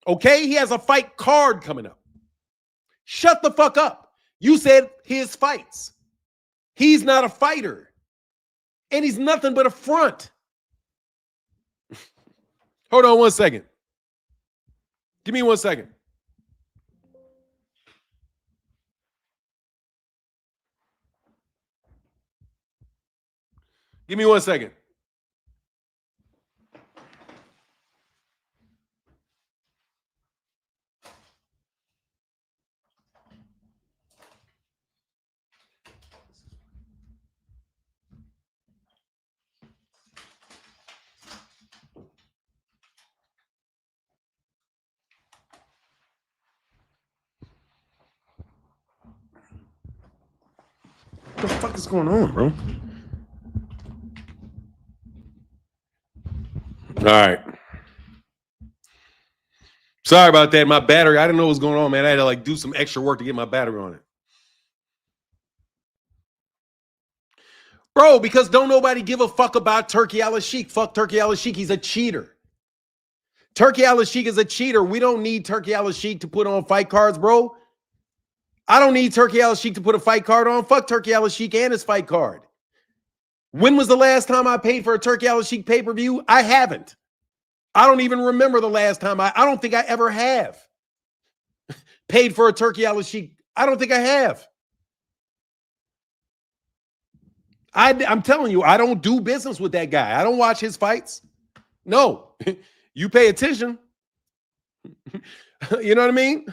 Okay? He has a fight card coming up. Shut the fuck up. You said his fights. He's not a fighter. And he's nothing but a front. Hold on 1 second. Give me 1 second. Give me 1 second. What the fuck is going on, bro? All right. Sorry about that. My battery, I didn't know what was going on, man. I had to do some extra work to get my battery on it. Bro, because don't nobody give a fuck about Turkey Al-Sheikh. Fuck Turkey Al-Sheikh. He's a cheater. Turkey Al-Sheikh is a cheater. We don't need Turkey Al-Sheikh to put on fight cards, bro. I don't need Turkey Al-Sheikh to put a fight card on. Fuck Turkey Al-Sheikh and his fight card. When was the last time I paid for a Turkey Al-Sheikh pay-per-view? I haven't. I don't even remember the last time. I don't think I ever have paid for a Turkey Al-Sheikh. I don't think I have. I'm telling you, I don't do business with that guy. I don't watch his fights. No, you pay attention. You know what I mean?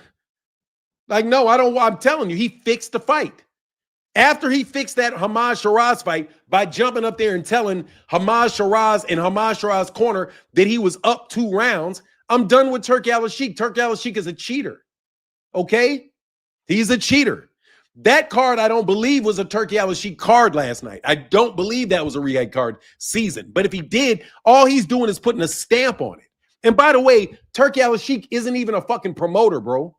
No, I don't. I'm telling you, he fixed the fight. After he fixed that Hamad Shiraz fight by jumping up there and telling Hamad Shiraz and Hamad Shiraz corner that he was up 2 rounds, I'm done with Turkey Al-Sheikh. Turkey Al-Sheikh is a cheater. Okay? He's a cheater. That card, I don't believe, was a Turkey Al-Sheikh card last night. I don't believe that was a Riyadh card season. But if he did, all he's doing is putting a stamp on it. And by the way, Turkey Al-Sheikh isn't even a fucking promoter, bro.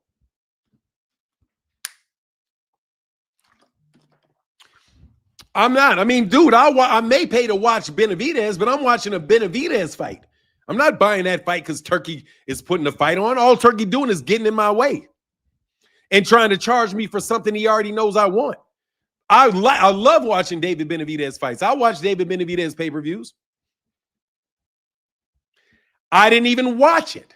I'm not. I mean, dude, I may pay to watch Benavidez, but I'm watching a Benavidez fight. I'm not buying that fight because Turkey is putting the fight on. All Turkey doing is getting in my way and trying to charge me for something he already knows I want. I love watching David Benavidez fights. I watch David Benavidez pay-per-views. I didn't even watch it.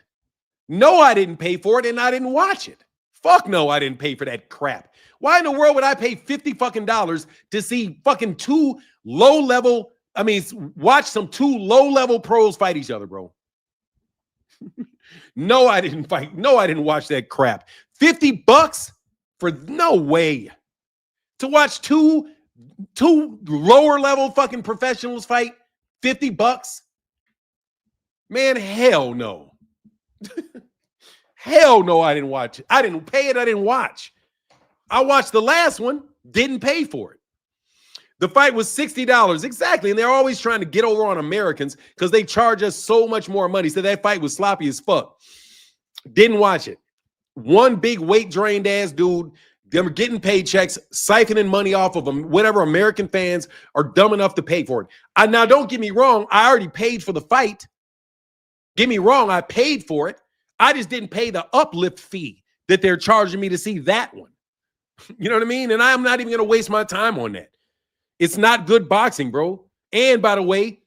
No, I didn't pay for it, and I didn't watch it. Fuck no, I didn't pay for that crap. Why in the world would I pay $50 fucking to see fucking two low-level, watch some 2 low-level pros fight each other, bro? No, I didn't fight. No, I didn't watch that crap. $50 for no way. To watch two lower-level fucking professionals fight, $50? Man, hell no. Hell no, I didn't watch it. I didn't pay it. I didn't watch. I watched the last one, didn't pay for it. The fight was $60. Exactly. And they're always trying to get over on Americans because they charge us so much more money. So that fight was sloppy as fuck. Didn't watch it. One big weight-drained ass dude. They're getting paychecks, siphoning money off of them, whatever American fans are dumb enough to pay for it. Now, don't get me wrong. I already paid for the fight. Get me wrong. I paid for it. I just didn't pay the uplift fee that they're charging me to see that one. You know what I mean? And I'm not even going to waste my time on that. It's not good boxing, bro. And by the way,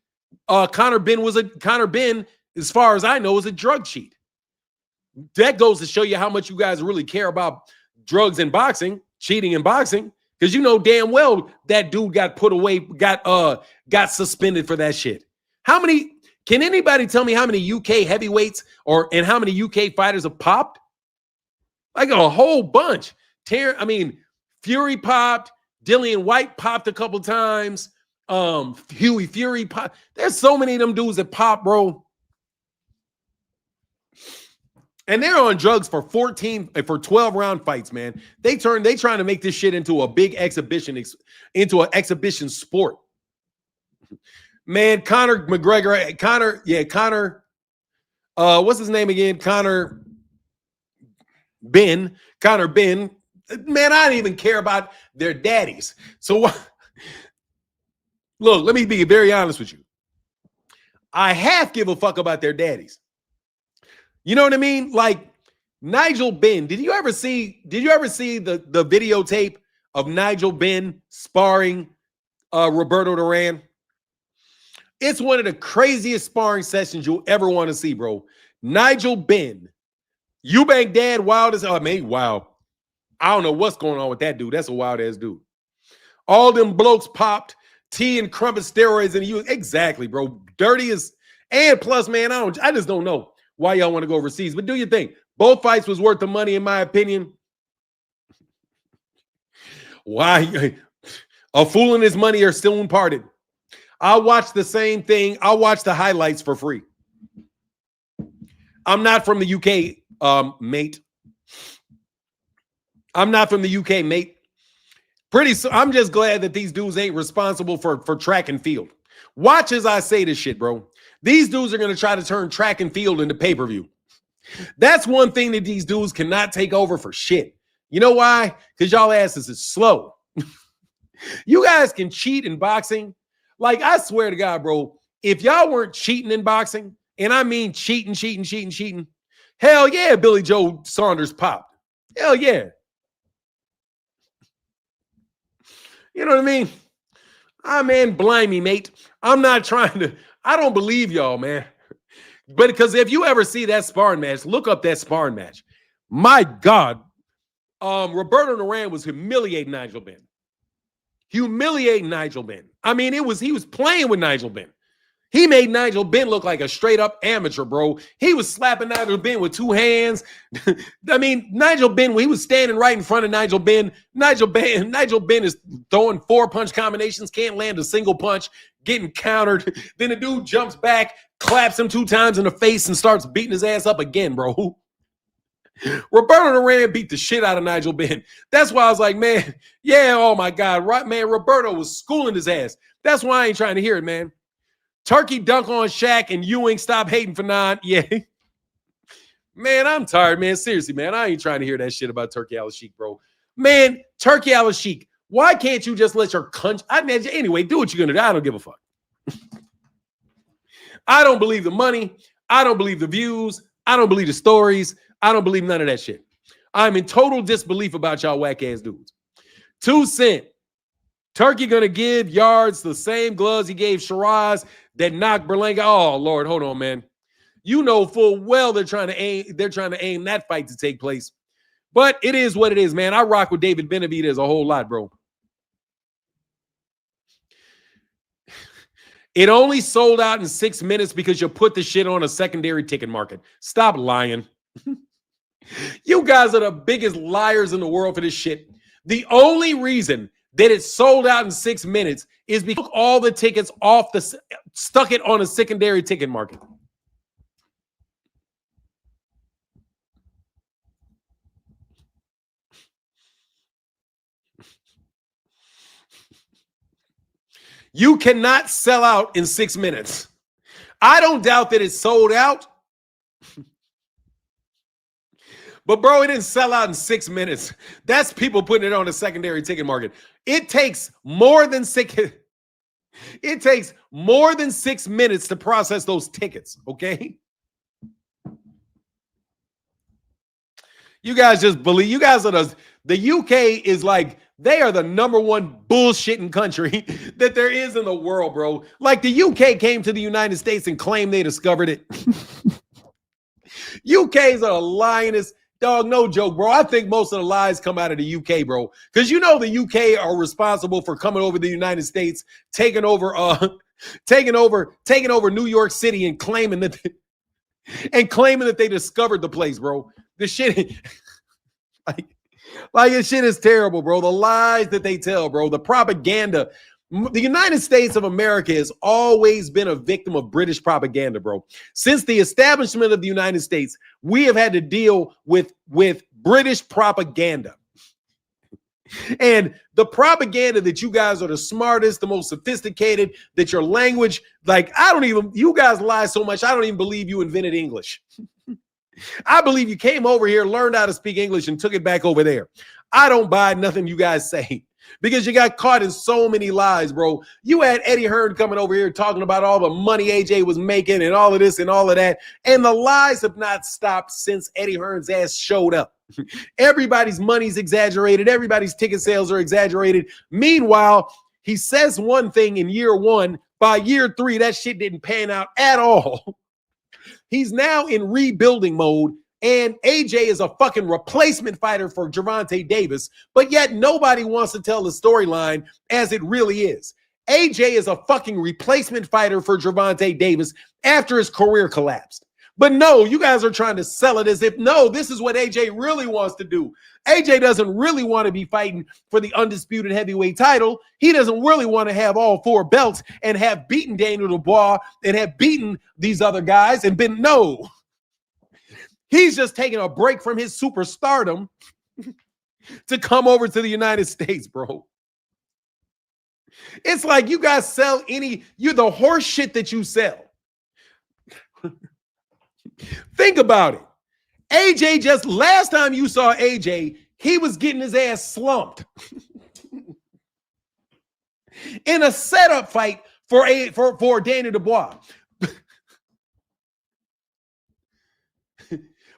Conor Ben, as far as I know, is a drug cheat. That goes to show you how much you guys really care about drugs in boxing, cheating in boxing, because you know damn well that dude got put away, got suspended for that shit. Can anybody tell me how many UK heavyweights and how many UK fighters have popped? Like a whole bunch. Fury popped. Dillian White popped a couple times. Huey Fury popped. There's so many of them dudes that pop, bro. And they're on drugs for 12-round fights, man. They trying to make this shit into a big exhibition, into an exhibition sport. Man, Conor, what's his name again? Conor Ben. Man, I don't even care about their daddies. So, look, let me be very honest with you. I half give a fuck about their daddies. You know what I mean? Like Nigel Benn. Did you ever see the videotape of Nigel Benn sparring Roberto Duran? It's one of the craziest sparring sessions you'll ever want to see, bro. Nigel Benn. Eubank dad, wild as wow. I don't know what's going on with that dude. That's a wild ass dude. All them blokes popped tea and crumpet steroids and you exactly, bro. Dirty as and plus, man, I just don't know why y'all want to go overseas. But do you think both fights was worth the money, in my opinion? Why? A fool and his money are still imparted. I'll watch the same thing. I'll watch the highlights for free. I'm not from the UK, mate. I'm not from the UK, mate. I'm just glad that these dudes ain't responsible for track and field. Watch as I say this shit, bro. These dudes are going to try to turn track and field into pay-per-view. That's one thing that these dudes cannot take over for shit. You know why? Because y'all asses is slow. You guys can cheat in boxing. Like, I swear to God, bro, if y'all weren't cheating in boxing, and I mean cheating, hell yeah, Billy Joe Saunders popped. Hell yeah. You know what I mean? Ah, man, blimey, mate. I'm not trying to, I don't believe y'all, man. But because if you ever see that sparring match, look up that sparring match. My God. Roberto Duran was humiliating Nigel Benn. I mean, he was playing with Nigel Benn. He made Nigel Benn look like a straight up amateur, bro. He was slapping Nigel Benn with two hands. I mean, Nigel Benn, when he was standing right in front of Nigel Benn is throwing 4-punch combinations, can't land a single punch, getting countered. Then the dude jumps back, claps him 2 times in the face, and starts beating his ass up again, bro. Roberto Duran beat the shit out of Nigel Benn. That's why I was like, man, yeah, oh my God, right, man, Roberto was schooling his ass. That's why I ain't trying to hear it, man. Turkey dunk on Shaq and Ewing, stop hating for 9. Yeah. Man, I'm tired, man. Seriously, man. I ain't trying to hear that shit about Turkey Al-Sheikh, bro. Man, Turkey Al-Sheikh, why can't you just let your country... Anyway, do what you're going to do. I don't give a fuck. I don't believe the money. I don't believe the views. I don't believe the stories. I don't believe none of that shit. I'm in total disbelief about y'all whack-ass dudes. 2 Cent. Turkey going to give Yards the same gloves he gave Shiraz that knocked Berlanga. Oh, Lord, hold on, man. You know full well they're trying to aim that fight to take place. But it is what it is, man. I rock with David Benavidez a whole lot, bro. It only sold out in 6 minutes because you put the shit on a secondary ticket market. Stop lying. You guys are the biggest liars in the world for this shit. The only reason that it sold out in 6 minutes is because all the tickets off stuck it on a secondary ticket market. You cannot sell out in 6 minutes. I don't doubt that it sold out. But, bro, it didn't sell out in 6 minutes. That's people putting it on the secondary ticket market. It takes more than 6 minutes to process those tickets, okay? You guys just believe. You guys are the UK is like, they are the number 1 bullshitting country that there is in the world, bro. Like, the UK came to the United States and claimed they discovered it. UK's are the lionest. Dog, no joke, bro. I think most of the lies come out of the UK, bro. Because you know the UK are responsible for coming over the United States, taking over New York City and claiming that they discovered the place, bro. The shit like this shit is terrible, bro. The lies that they tell, bro. The propaganda. The United States of America has always been a victim of British propaganda, bro. Since the establishment of the United States, we have had to deal with British propaganda. And the propaganda that you guys are the smartest, the most sophisticated, that your language, like, you guys lie so much, I don't even believe you invented English. I believe you came over here, learned how to speak English, and took it back over there. I don't buy nothing you guys say. Because you got caught in so many lies, bro. You had Eddie Hearn coming over here talking about all the money AJ was making and all of this and all of that. And the lies have not stopped since Eddie Hearn's ass showed up. Everybody's money's exaggerated. Everybody's ticket sales are exaggerated. Meanwhile, he says one thing in year 1. By year 3, that shit didn't pan out at all. He's now in rebuilding mode. And AJ is a fucking replacement fighter for Gervonta Davis, but yet nobody wants to tell the storyline as it really is. AJ is a fucking replacement fighter for Gervonta Davis after his career collapsed. But no, you guys are trying to sell it as if, no, this is what AJ really wants to do. AJ doesn't really want to be fighting for the undisputed heavyweight title. He doesn't really want to have all 4 belts and have beaten Daniel Dubois and have beaten these other guys and been, no. He's just taking a break from his superstardom to come over to the United States, bro. It's like you guys sell you're the horse shit that you sell. Think about it. AJ, just last time you saw AJ, he was getting his ass slumped in a setup fight for Daniel Dubois.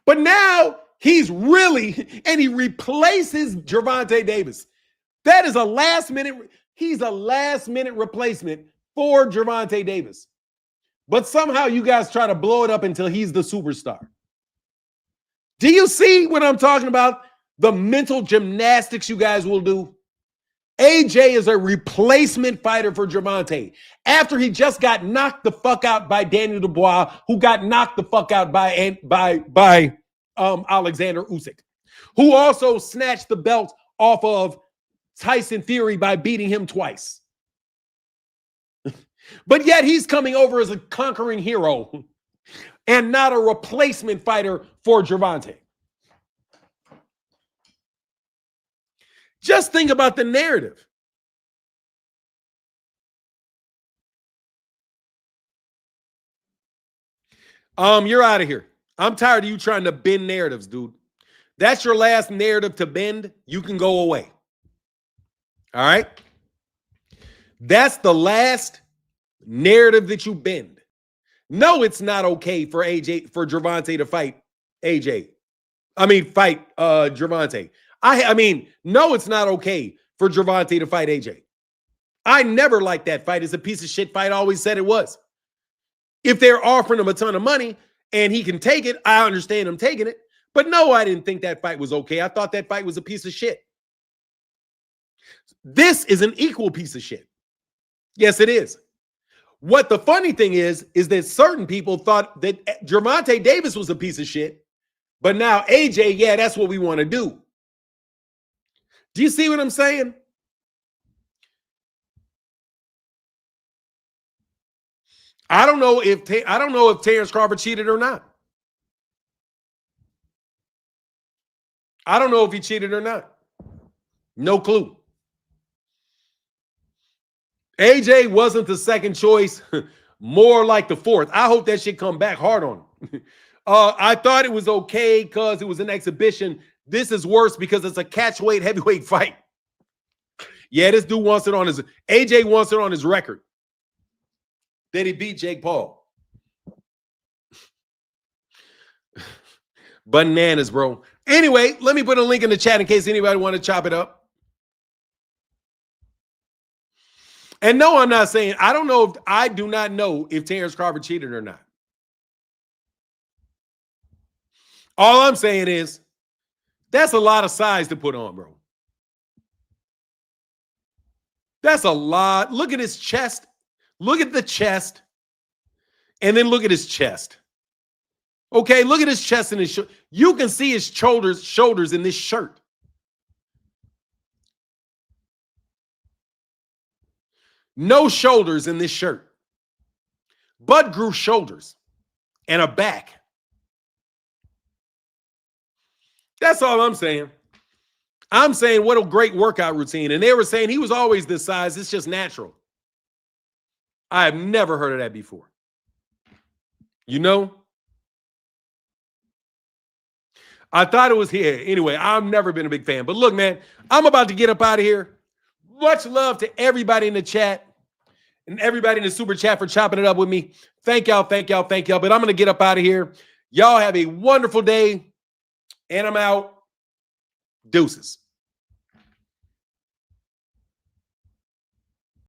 But now he's really, and he replaces Gervonta Davis. That is he's a last minute replacement for Gervonta Davis. But somehow you guys try to blow it up until he's the superstar. Do you see what I'm talking about? The mental gymnastics you guys will do. AJ is a replacement fighter for Gervonta after he just got knocked the fuck out by Daniel Dubois, who got knocked the fuck out by Alexander Usyk, who also snatched the belt off of Tyson Fury by beating him twice. But yet he's coming over as a conquering hero and not a replacement fighter for Gervonta. Just think about the narrative. You're out of here. I'm tired of you trying to bend narratives, dude. That's your last narrative to bend. You can go away. All right? That's the last narrative that you bend. No, it's not okay for Gervonta to fight AJ. Fight Gervonta. No, it's not okay for Gervonta to fight AJ. I never liked that fight. It's a piece of shit fight. I always said it was. If they're offering him a ton of money and he can take it, I understand him taking it. But no, I didn't think that fight was okay. I thought that fight was a piece of shit. This is an equal piece of shit. Yes, it is. What the funny thing is that certain people thought that Gervonta Davis was a piece of shit, but now AJ, yeah, that's what we want to do. Do you see what I'm saying? I don't know if Terence Crawford cheated or not. I don't know if he cheated or not. No clue. AJ wasn't the second choice, more like the fourth. I hope that shit come back hard on him. I thought it was okay because it was an exhibition. This is worse because it's a catchweight heavyweight fight. Yeah, this dude wants it on his AJ wants it on his record that he beat Jake Paul. Bananas, bro. Anyway, let me put a link in the chat in case anybody want to chop it up. And no, I'm not saying, I do not know if Terence Crawford cheated or not. All I'm saying is that's a lot of size to put on, bro. That's a lot. Look at his chest. Look at the chest. And then look at his chest. Okay, look at his chest and his shoulder. You can see his shoulders in this shirt. No shoulders in this shirt. Bud grew shoulders and a back. That's all I'm saying. I'm saying what a great workout routine. And they were saying he was always this size. It's just natural. I have never heard of that before. You know? I thought it was here. Anyway, I've never been a big fan. But look, man, I'm about to get up out of here. Much love to everybody in the chat and everybody in the super chat for chopping it up with me. Thank y'all, thank y'all, thank y'all. But I'm going to get up out of here. Y'all have a wonderful day. And I'm out. Deuces.